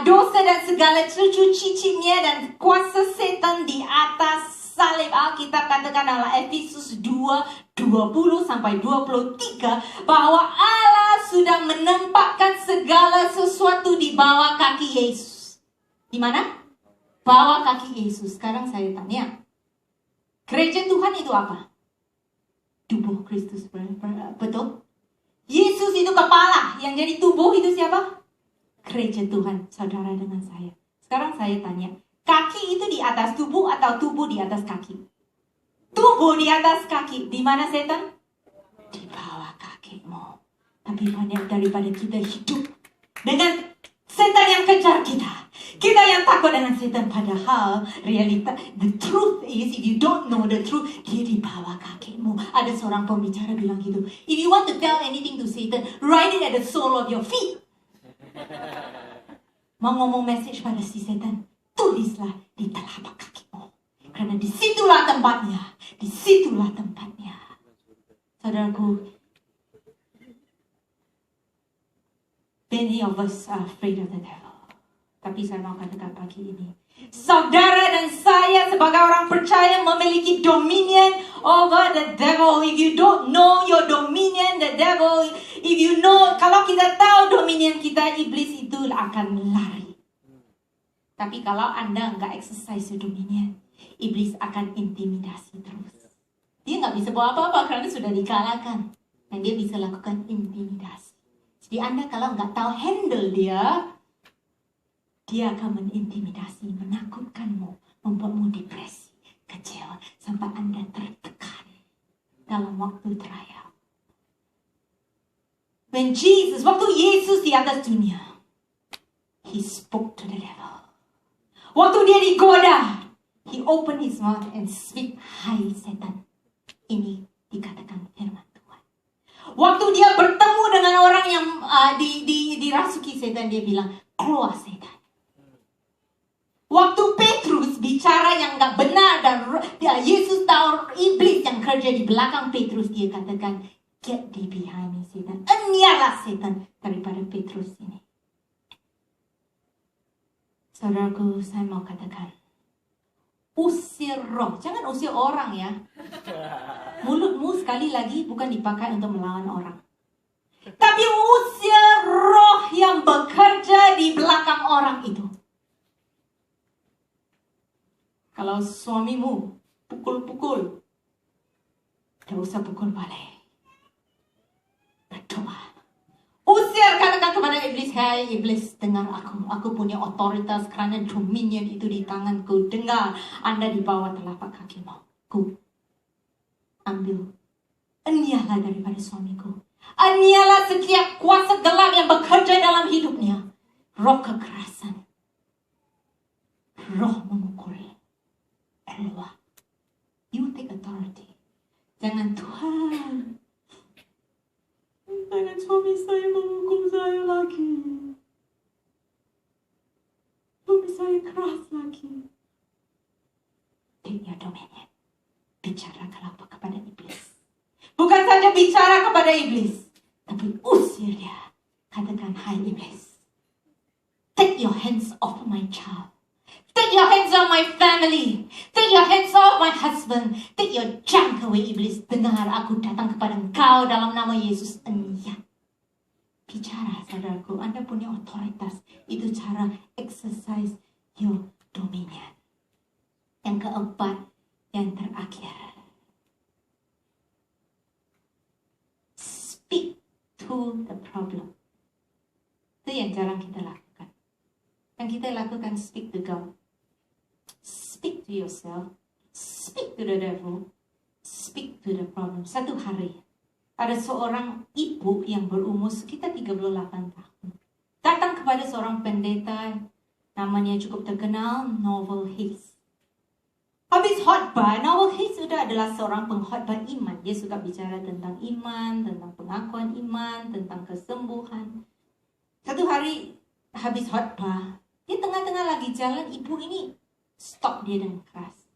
dosa dan segala cucu cicitnya dan kuasa setan di atas salib, Alkitab katakan dalam Efesus 2:20 sampai 23 bahwa Allah sudah menempatkan segala sesuatu di bawah kaki Yesus. Di mana? Bawah kaki Yesus. Sekarang saya tanya, gereja Tuhan itu apa? Tubuh Kristus, betul? Yesus itu kepala, yang jadi tubuh itu siapa? Gereja Tuhan, saudara dengan saya. Sekarang saya tanya, kaki itu di atas tubuh atau tubuh di atas kaki? Tubuh di atas kaki. Di mana setan? Di bawah kakimu. Tapi banyak daripada kita hidup dengan setan yang kejar kita. Kita yang takut dengan setan. Padahal realita, the truth is, if you don't know the truth, dia di bawah kakimu. Ada seorang pembicara bilang gitu. If you want to tell anything to Satan, write it at the sole of your feet. Mau ngomong message pada si setan, tulislah di telapak kakimu. Karena disitulah tempatnya. Disitulah tempatnya. Saudaraku, many of us are afraid of the devil. Tapi saya mau katakan pagi ini, saudara dan saya sebagai orang percaya memiliki dominion over the devil. If you don't know your dominion, the devil, if you know, kalau kita tahu dominion kita, iblis itu akan lari. Tapi kalau Anda nggak exercise your dominion, iblis akan intimidasi terus. Dia nggak bisa buat apa-apa karena sudah dikalahkan. Dan dia bisa lakukan intimidasi. Jadi Anda kalau nggak tahu handle dia akan mengintimidasi, menakutkanmu, membuatmu depresi, kecewa, sampai Anda tertekan dalam waktu trial. Waktu Yesus di atas dunia, He spoke to the devil. Waktu dia digoda, He opened His mouth and speak, "Hai setan." Ini dikatakan firman Tuhan. Waktu dia bertemu dengan orang yang dirasuki setan, dia bilang, "Keluar setan." Waktu Petrus bicara yang gak benar dan Yesus tahu iblis yang kerja di belakang Petrus, dia katakan, "Get thee behind me, setan." Enialah setan daripada Petrus ini. Saudaraku, saya mau katakan, usir roh. Jangan usir orang ya. Mulutmu sekali lagi bukan dipakai untuk melawan orang. Tapi usir roh yang bekerja di belakang orang itu. Kalau suamimu pukul-pukul, tidak usah pukul balik. Berdoa. Usir, katakan kepada iblis, "Hai iblis, dengar aku. Aku punya otoritas kerana dominion itu di tanganku. Dengar, Anda di bawah telapak kakimu. Ku ambil. Enialah daripada suamiku. Enialah setiap kuasa gelap yang bekerja dalam hidupnya. Roh kekerasan. Roh memukul. Keluar. You take authority. Jangan, Tuhan, jangan suami saya memukul saya lagi. Suami saya keras lagi. Take your dominion. Bicara kepada iblis. Bukan saja bicara kepada iblis, tapi usir dia. Katakan, "Hai iblis, take your hands off my child. Take your hands off my family. Take your hands off my husband. Take your junk away, iblis. Dengar, aku datang kepada engkau dalam nama Yesus." Eniat. Bicara, saudaraku. Anda punya otoritas. Itu cara exercise your dominion. Yang keempat, yang terakhir. Speak to the problem. Itu yang jarang kita lakukan. Yang kita lakukan, speak to God. Speak to yourself. Speak to the devil. Speak to the problem. Satu hari, ada seorang ibu yang berumur sekitar 38 tahun. Datang kepada seorang pendeta, namanya cukup terkenal, Novel Hayes. Habis khotbah, Novel Hayes sudah adalah seorang pengkhotbah iman. Dia suka bicara tentang iman, tentang pengakuan iman, tentang kesembuhan. Satu hari, habis khotbah, dia tengah-tengah lagi jalan, ibu ini stop dia dengan keras.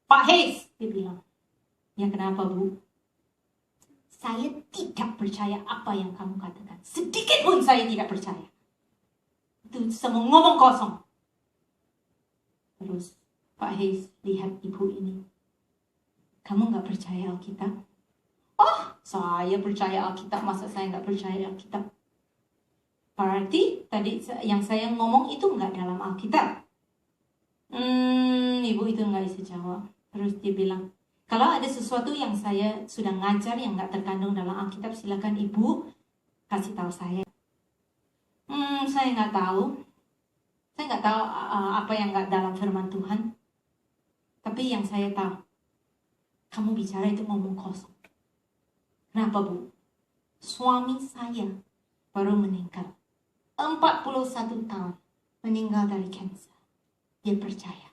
"Pak Hayes," dia bilang. "Ya, kenapa, Bu?" "Saya tidak percaya apa yang kamu katakan. Sedikit pun saya tidak percaya. Itu semua ngomong kosong." Terus Pak Hayes lihat ibu ini. "Kamu nggak percaya Alkitab?" "Oh, saya percaya Alkitab. Masa saya nggak percaya Alkitab?" "Berarti tadi yang saya ngomong itu nggak dalam Alkitab?" Ibu itu nggak bisa jawab. Terus dia bilang, "Kalau ada sesuatu yang saya sudah ngajar yang nggak terkandung dalam Alkitab, silakan ibu kasih tahu saya." Saya nggak tahu. Saya nggak tahu apa yang nggak dalam firman Tuhan. Tapi yang saya tahu, Kamu bicara itu ngomong kosong. Kenapa, Bu? Suami saya baru meninggal. 41 tahun meninggal dari kanker. Dia percaya.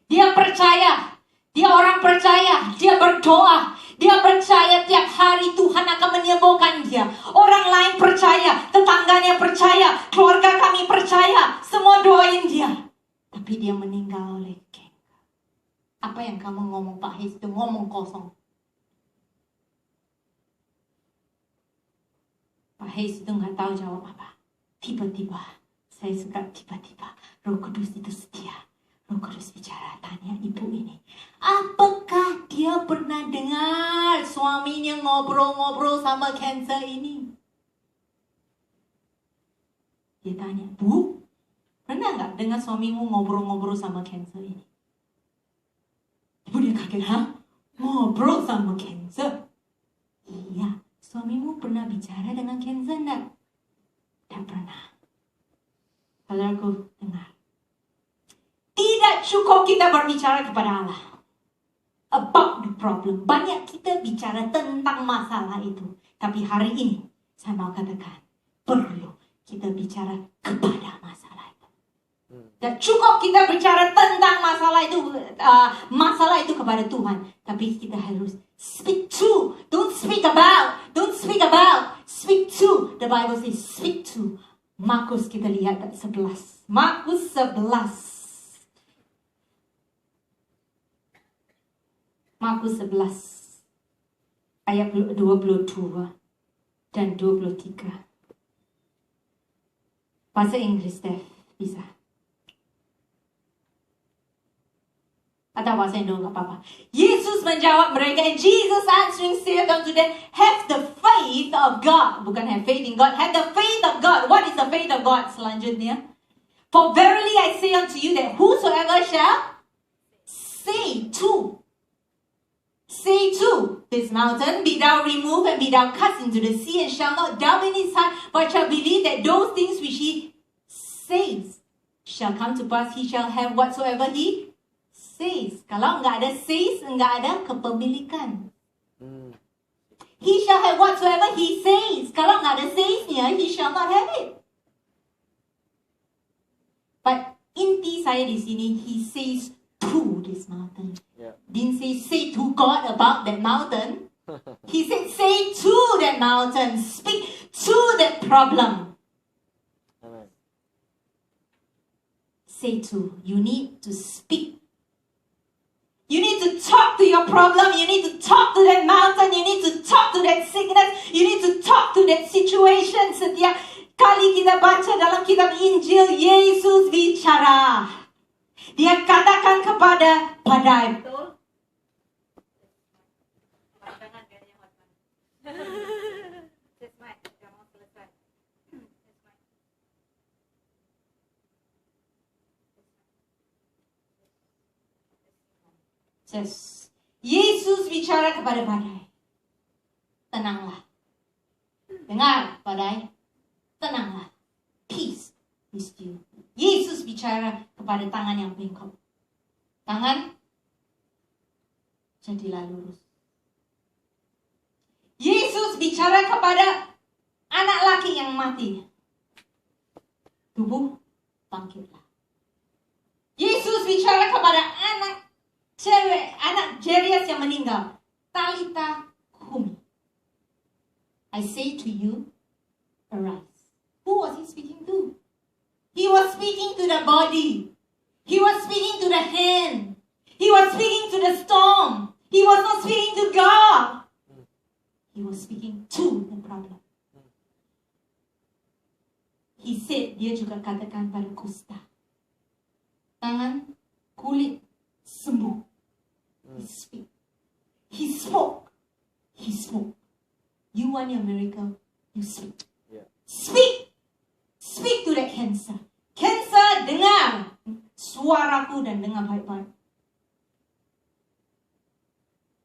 Dia percaya. Dia orang percaya. Dia berdoa. Dia percaya tiap hari Tuhan akan menyembuhkan dia. Orang lain percaya. Tetangganya percaya. Keluarga kami percaya. Semua doain dia. Tapi dia meninggal oleh kanker. Apa yang kamu ngomong, Pak Hes? Itu ngomong kosong. Pak Hes itu nggak tahu jawab apa. Tiba-tiba, saya suka tiba-tiba. Roh Kudus itu setia. Roh Kudus bicara, tanya ibu ini. Apakah dia pernah dengar suaminya ngobrol-ngobrol sama kanker ini? Dia tanya, Bu, pernah nggak dengar suamimu ngobrol-ngobrol sama kanker ini? Ibu dia kaget, hah? Ngobrol sama kanker? Iya, suamimu pernah bicara dengan kanker enggak? Tidak pernah. Saudaraku, dengar. Tidak cukup kita berbicara kepada Allah about the problem. Banyak kita bicara tentang masalah itu. Tapi hari ini, saya mau katakan, perlu kita bicara kepada masalah itu. Dan cukup kita bicara tentang masalah itu kepada Tuhan. Tapi kita harus speak to. Don't speak about. Don't speak about. Speak to. The Bible says speak to. Markus kita lihat 11. Markus 11. Markus 11. Ayat 22 dan 23. Bahasa Inggris deh, bisa. Atau bahasa Indo nggak apa-apa. Yesus menjawab mereka, and Jesus answering said unto them, have the faith of God. Bukan have faith in God, have the faith of God. What is the faith of God? Selanjutnya. For verily I say unto you that whosoever shall say to this mountain, be thou removed and be thou cast into the sea, and shall not doubt in his heart, but shall believe that those things which he says shall come to pass, he shall have whatsoever he says. Kalau enggak ada says, enggak ada kepemilikan. He shall have whatsoever he says. Kalau enggak ada says-nya, he shall not have it. But inti saya di sini, he says to this mountain. Yeah. Didn't say to God about that mountain. He said say to that mountain. Speak to that problem. Amen. Say to. You need to speak. You need to talk to your problem. You need to talk to that mountain. You need to talk to that sickness. You need to talk to that situation. Setiap kali kita baca dalam kitab Injil, Yesus bicara. Dia katakan kepada badai. Betul? Yesus bicara kepada badai. Tenanglah. Dengar badai. Tenanglah. Peace is still. Yesus bicara kepada tangan yang bengkok. Tangan, jadilah lurus. Yesus bicara kepada anak laki yang mati. Tubuh, bangkitlah. Yesus bicara kepada anak Jairus yang meninggal. Talita kumi. I say to you, arise. Who was he speaking to? He was speaking to the body. He was speaking to the hand. He was speaking to the storm. He was not speaking to God. He was speaking to the problem. He said, dia juga katakan pada kusta. Tangan, kulit, sembuh. He speak. He spoke. He spoke. You want your miracle? You speak. Yeah. Speak. Speak to that cancer. Cancer, dengar suaraku dan dengar baik-baik.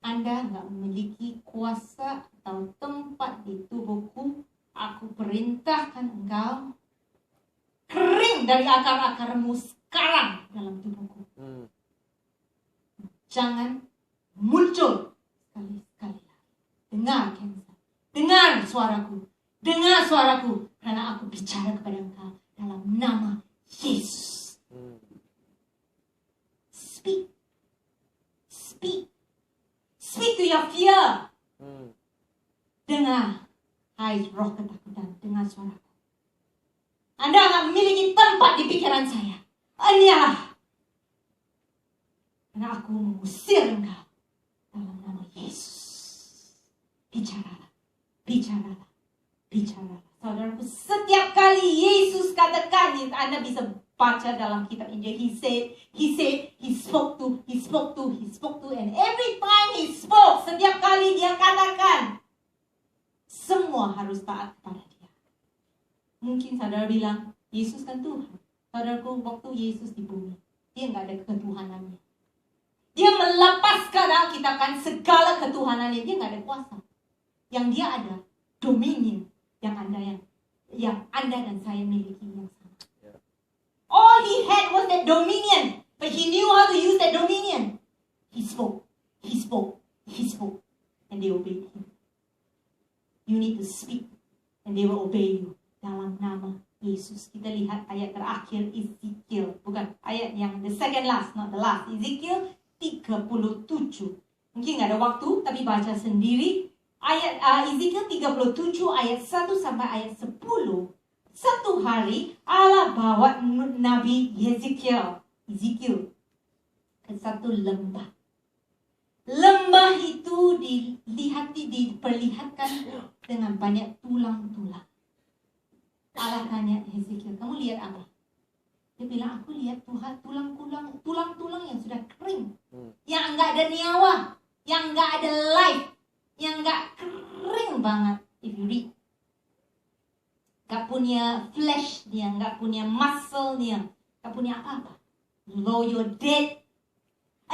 Anda nggak memiliki kuasa atau tempat di tubuhku. Aku perintahkan engkau kering dari akar-akarmu sekarang dalam tubuhku. Jangan muncul sekali-sekali lagi. Dengar Cancer. Dengar suaraku. Dengar suaraku. Karena aku bicara kepada engkau dalam nama Yesus. Speak. Speak. Speak to your fear. Dengar. Hai roh ketakutan. Dengar suaraku. Anda akan memiliki tempat di pikiran saya. Hanya. Karena aku mengusir engkau dalam nama Yesus. Bicaralah. Bicaralah. Bicaralah. Saudaraku, setiap kali Yesus katakan, Anda bisa baca dalam kitab Injil. He said, he spoke to, and every time he spoke, setiap kali dia katakan, semua harus taat kepada dia. Mungkin saudara bilang, Yesus kan Tuhan. Saudaraku, waktu Yesus di bumi, dia nggak ada ketuhanannya. Dia melepaskan Alkitab kan segala ketuhanannya. Dia nggak ada kuasa. Yang dia ada, dominion. Yang Anda dan saya miliki yang sama. All he had was that dominion. But he knew how to use that dominion. He spoke. And they obeyed him. You need to speak. And they will obey you. Dalam nama Yesus. Kita lihat ayat terakhir Ezekiel. Bukan ayat yang the second last, not the last. Ezekiel 37. Mungkin nggak ada waktu, tapi baca sendiri. Ayat Ezekiel 37 ayat 1 sampai ayat 10. Satu hari Allah bawa Nabi Ezekiel ke satu lembah. Lembah itu diperlihatkan dengan banyak tulang-tulang. Allah tanya Ezekiel, kamu lihat apa? Dia bilang, aku lihat Tuhan tulang-tulang yang sudah kering, yang nggak ada nyawa, yang nggak ada life, yang nggak kering banget. If you read, nggak punya flesh dia, nggak punya muscle dia, nggak punya apa-apa. Though you're dead,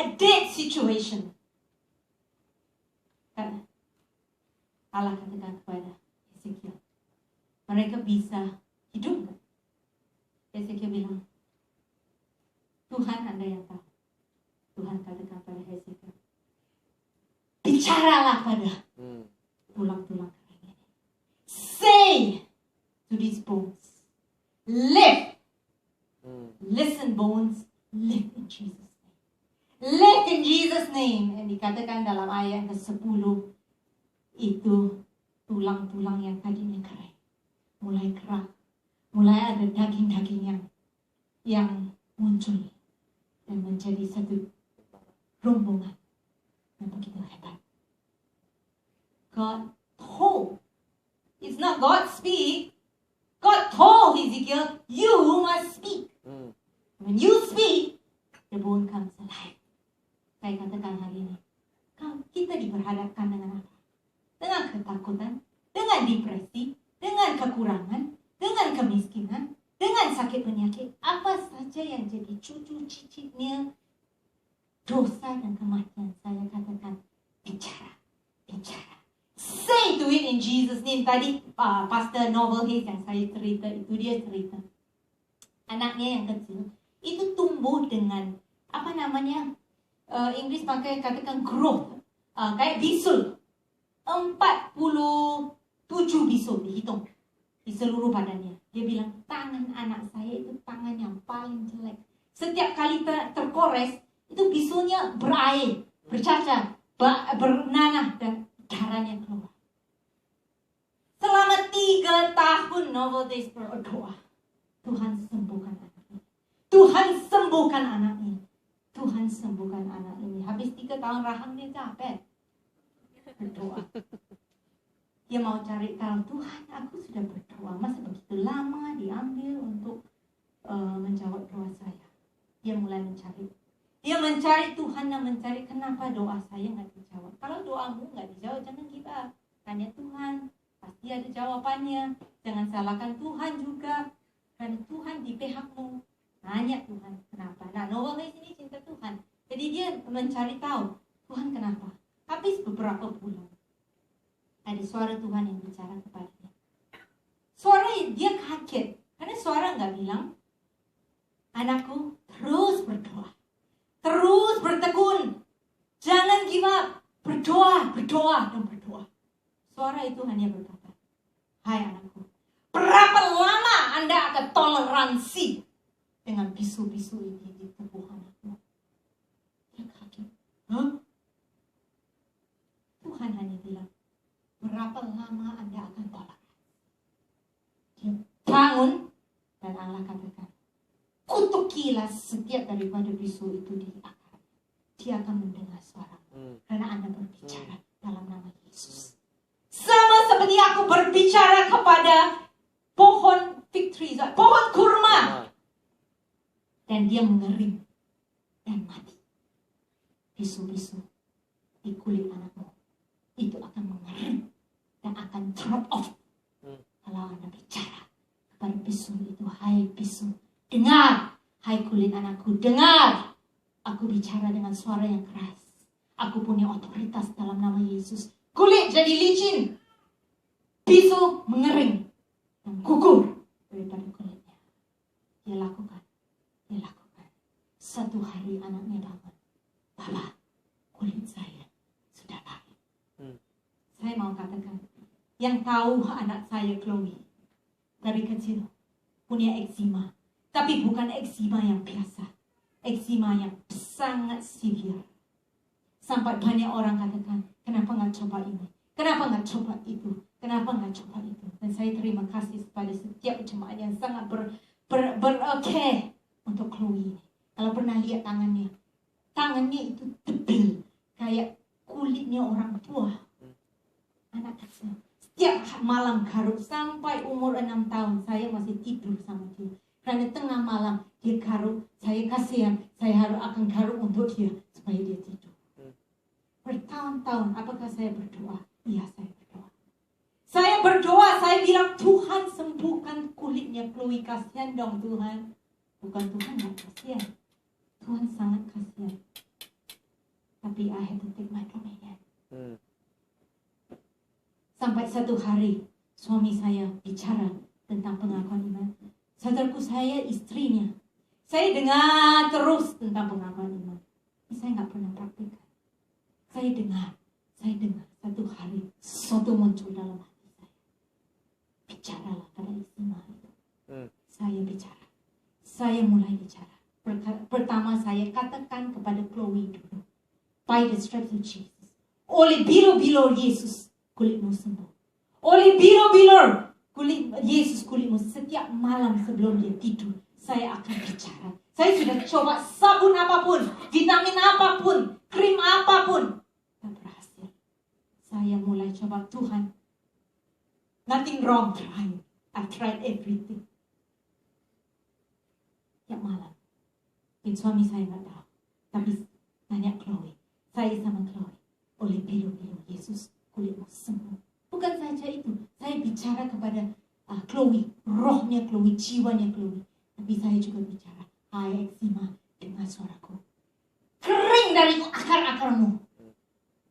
a dead situation. Kan Allah katakan kepada Ezekiel, mereka bisa hidup nggak? Ezekiel bilang, Tuhan Anda yang tahu. Tuhan katakan pada Ezekiel, bicaralah pada tulang-tulang kering ini. Say to these bones, live. Listen bones, live in Jesus' name. Live in Jesus' name. And dikatakan dalam ayat ke-10, itu tulang-tulang yang tadinya kering mulai kerak, mulai ada daging-daging yang muncul dan menjadi satu rombongan yang begitu hebat. God told, it's not God speak. God told Ezekiel, you must speak. When you speak, the bone comes alive. Saya katakan hari ini, kita diperhadapkan dengan apa? Dengan ketakutan, dengan depresi, dengan kekurangan, dengan kemiskinan, dengan sakit penyakit, apa saja yang jadi cucu cicitnya dosa dan kematian. Saya katakan, bicara. Say to it in Jesus' name. Tadi Pastor Novel Hayes yang saya cerita, itu dia cerita. Anaknya yang kecil, itu tumbuh dengan, apa namanya, Inggris pakai katakan growth, kayak bisul. 47 bisul dihitung di seluruh badannya. Dia bilang, tangan anak saya itu tangan yang paling jelek. Setiap kali terkores, itu bisulnya berair, bercacar, bernanah, dan darahnya keluar. Selama 3 tahun Novel Days berdoa, Tuhan sembuhkan anak ini. Tuhan sembuhkan anak ini. Tuhan sembuhkan anak ini. Habis 3 tahun rahang dia capek berdoa. Dia mau cari tahu, Tuhan, aku sudah berdoa, masa begitu lama diambil untuk menjawab doa saya. Dia mulai mencari. Dia mencari Tuhan dan mencari kenapa doa saya nggak dijawab. Kalau doamu nggak dijawab, jangan kita tanya Tuhan. Pasti ada jawabannya. Jangan salahkan Tuhan juga. Karena Tuhan di pihakmu. Tanya Tuhan kenapa. Nah, Noah ini cinta Tuhan. Jadi dia mencari tahu, Tuhan kenapa. Habis beberapa bulan, ada suara Tuhan yang bicara kepadanya. Suara dia kaget. Karena suara nggak bilang, anakku terus berdoa. Terus bertekun. Jangan give up. Berdoa berdoa dan berdoa. Suara itu hanya berkata, hai anakku, berapa lama Anda akan toleransi dengan bisu-bisu ini di tubuh anakmu? Dia kaget. Hah? Tuhan hanya bilang, berapa lama Anda akan toleransi? Dia bangun dan Allah katakan, kutukilah setiap daripada bisu itu di akar. Dia akan mendengar suaramu karena Anda berbicara dalam nama Yesus. Sama seperti aku berbicara kepada pohon fig tree, pohon kurma, dan dia mengering dan mati. Bisu-bisu di kulit anakmu itu akan mengering dan akan drop off kalau Anda bicara kepada bisu itu. Hai bisu, dengar. Hai kulit anakku, dengar. Aku bicara dengan suara yang keras. Aku punya otoritas dalam nama Yesus. Kulit jadi licin, bisu mengering dan gugur daripada kulitnya. Dia lakukan. Satu hari anaknya bangun, Bapa, kulit saya sudah baik. Saya mau katakan, yang tahu anak saya Chloe dari kecil punya eczema, tapi bukan eczema yang biasa, eczema yang sangat severe. Sampai banyak orang katakan, kenapa nggak coba ini? Kenapa nggak coba itu? Kenapa nggak coba itu? Dan saya terima kasih kepada setiap jemaat yang sangat berokeh untuk Chloe ini. Kalau pernah lihat tangannya itu tebal kayak kulitnya orang tua. Anak kecil. Setiap malam garuk sampai umur 6 tahun saya masih tidur sama dia. Karena tengah malam dia garuk, saya kasihan, saya akan garuk untuk dia supaya dia tidur. Bertahun-tahun, apakah saya berdoa? Iya, saya berdoa. Saya berdoa, saya bilang, Tuhan sembuhkan kulitnya Chloe. Kasihan dong Tuhan. Bukan Tuhan gak kasihan. Tuhan sangat kasihan. Tapi I have to take my dominion. Sampai satu hari, suami saya bicara tentang pengakuan iman. Saudaraku, saya istrinya. Saya dengar terus tentang pengakuan iman. Saya gak pernah praktikkan. Saya dengar. Satu hari, sesuatu muncul dalam hati saya. Bicaralah pada eczema itu. Saya bicara. Saya mulai bicara. Pertama saya katakan kepada Chloe dulu. By the stripes of Jesus. Oleh bilo-bilo Yesus, kulitmu sembuh. Oleh bilo-bilo Yesus kulitmu, setiap malam sebelum dia tidur, saya akan bicara. Saya sudah coba sabun apapun, vitamin apapun, krim apapun. Tak berhasil. Saya mulai coba, Tuhan, nothing wrong trying. I tried everything. Tiap malam. Dan suami saya nggak tahu. Tapi tanya Chloe. Saya sama Chloe. Oleh bilo-bilo Yesus, kulitmu sembuh. Bukan saja itu. Saya bicara kepada Chloe. Rohnya Chloe, jiwanya Chloe. Tapi saya juga bicara. Hai eczema, dengar suaraku. Kering dari akar-akarmu.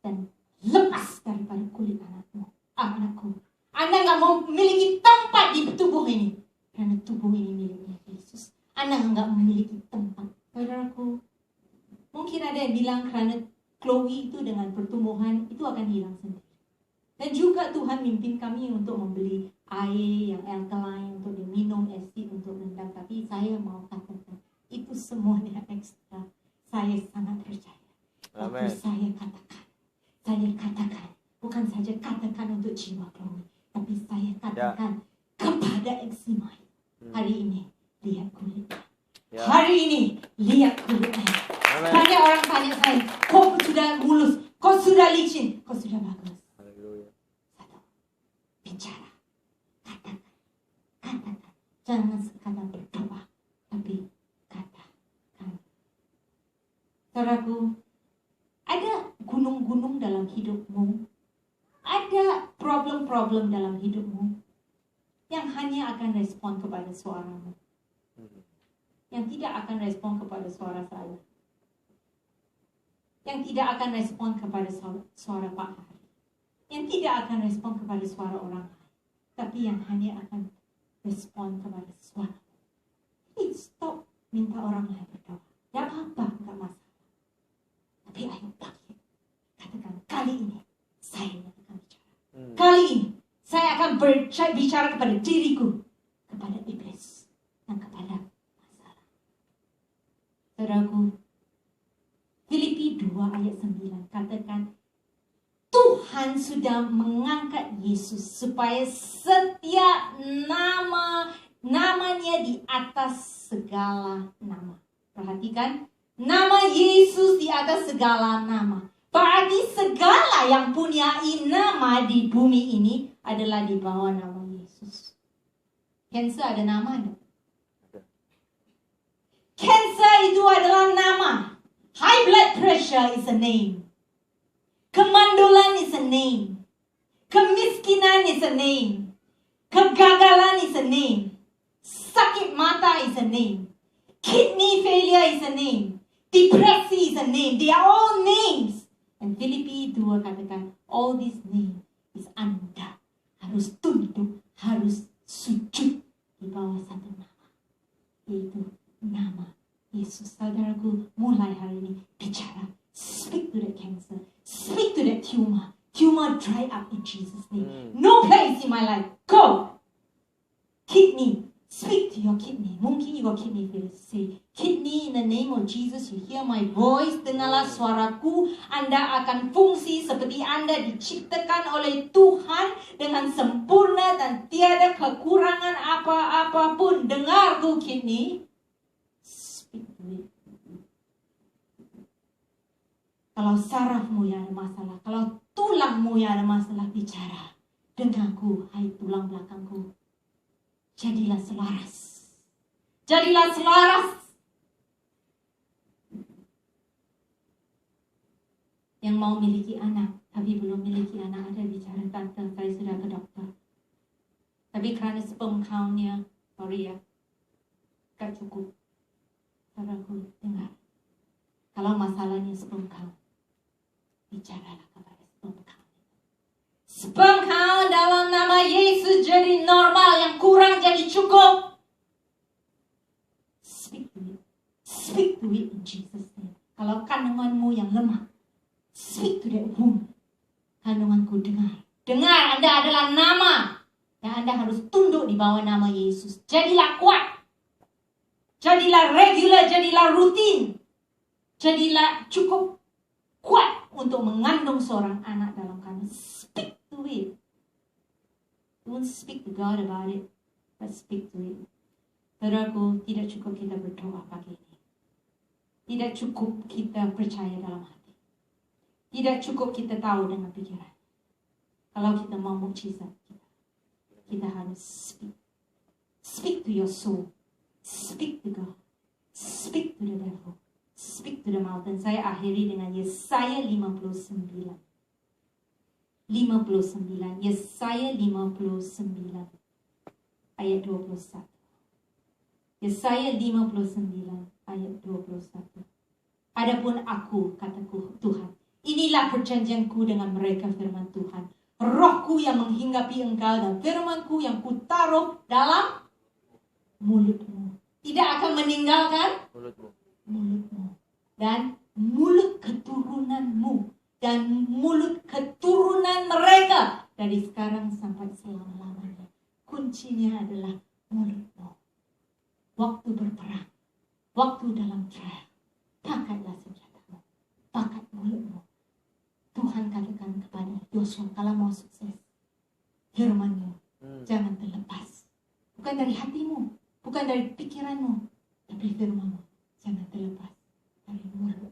Dan lepas daripada kulit anakmu. Anakku. Anda nggak mau memiliki tempat di tubuh ini. Karena tubuh ini miliknya Yesus. Anda nggak memiliki tempat. Saudaraku, mungkin ada yang bilang karena Chloe itu dengan pertumbuhan itu akan hilang sendiri. Dan juga Tuhan mimpin kami untuk membeli air yang alkaline untuk diminum, acid untuk rendam. Tapi saya mau katakan, itu semuanya ekstra. Saya sangat percaya. Waktu saya katakan, bukan saja katakan untuk jiwa Chloe, tapi saya katakan kepada eczema. Hari ini, lihat kulitnya. Hari ini, lihat kulitnya. Banyak orang tanya saya, kok sudah mulus, kok sudah licin, kok sudah bagus. Satu, bicara, katakan. Jangan sekadar berdoa, tapi katakan. Saudaraku, ada gunung-gunung dalam hidupmu, ada problem-problem dalam hidupmu yang hanya akan respon kepada suaramu, yang tidak akan respon kepada suara saya, yang tidak akan respon kepada suara Pak Hari, yang tidak akan respon kepada suara orang lain, tapi yang hanya akan respon kepada suara. Jadi stop minta orang lain berdoa. Gak apa-apa, gak masalah. Tapi ayo pakai. Katakan, kali ini bicara kepada diriku, kepada iblis, dan kepada masalah. Saudaraku, Filipi 2 ayat 9 katakan, Tuhan sudah mengangkat Yesus supaya setiap namanya di atas segala nama. Perhatikan, nama Yesus di atas segala nama. Berarti segala yang punya nama di bumi ini adalah di bawah nama Yesus. Kanser ada nama enggak? Kanser itu adalah nama. High blood pressure is a name. Kemandulan is a name. Kemiskinan is a name. Kegagalan is a name. Sakit mata is a name. Kidney failure is a name. Depresi is a name. They are all names. And Filipi 2 katakan, all these names is Anda harus tunduk, harus sujud di bawah satu nama. Yaitu nama Yesus. Saudaraku, mulai hari ini bicara. Speak to that cancer. Speak to that tumor. Tumor dry up in Jesus' name. No place in my life. Go. Kidney. Speak to your kidney. Mungkin your kidney feels say, kidney, in the name of Jesus, you hear my voice. Dengarlah suaraku. Anda akan fungsi seperti Anda diciptakan oleh Tuhan dengan sempurna dan tiada kekurangan apa-apapun. Dengarku kidney. Speak to it. Kalau sarafmu yang ada masalah, kalau tulangmu yang ada masalah, bicara. Dengarku, hai tulang belakangku. Jadilah selaras. Jadilah selaras. Yang mau miliki anak, tapi belum miliki anak, ada bicara, tante, saya sudah ke dokter. Tapi kerana sperm count-nya, sorry ya, tak cukup. Saudaraku, dengar. Kalau masalahnya sperm count, bicaralah kepada sperm count. Sperm count dalam nama Yesus jadi normal, yang kurang jadi cukup. Speak to it. Speak to it in Jesus' name. Kalau kandunganmu yang lemah, speak to that womb. Kandunganku, dengar. Dengar, Anda adalah nama. Dan Anda harus tunduk di bawah nama Yesus. Jadilah kuat. Jadilah regular, jadilah rutin. Jadilah cukup kuat untuk mengandung seorang anak dalam kandungan. Speak to it. Don't speak to God about it, but speak to it. Saudaraku, tidak cukup kita berdoa pagi ini. Tidak cukup kita percaya dalam hati. Tidak cukup kita tahu dengan pikiran. Kalau kita mau mukjizat kita harus speak. Speak to your soul. Speak to God. Speak to the devil. Speak to the mountain. Saya akhiri dengan Yesaya 59. Yesaya 59 ayat 21. Yesaya 59 ayat 21. Adapun aku, kataku Tuhan, inilah perjanjianku dengan mereka, firman Tuhan. Rohku yang menghinggapi engkau dan firmanku yang kutaruh dalam mulutmu. Tidak akan meninggalkan mulutmu. Dan mulut keturunanmu. Dan mulut keturunan mereka. Dari sekarang sampai selama-lamanya. Kuncinya adalah mulutmu. Waktu berperang. Waktu dalam trial. Pakailah senjatamu. Pakai mulutmu. Tuhan katakan kepada Yosua, kalau mau sukses, firman-Mu jangan terlepas. Bukan dari hatimu, bukan dari pikiranmu, tapi firman-Mu jangan terlepas dari mulut.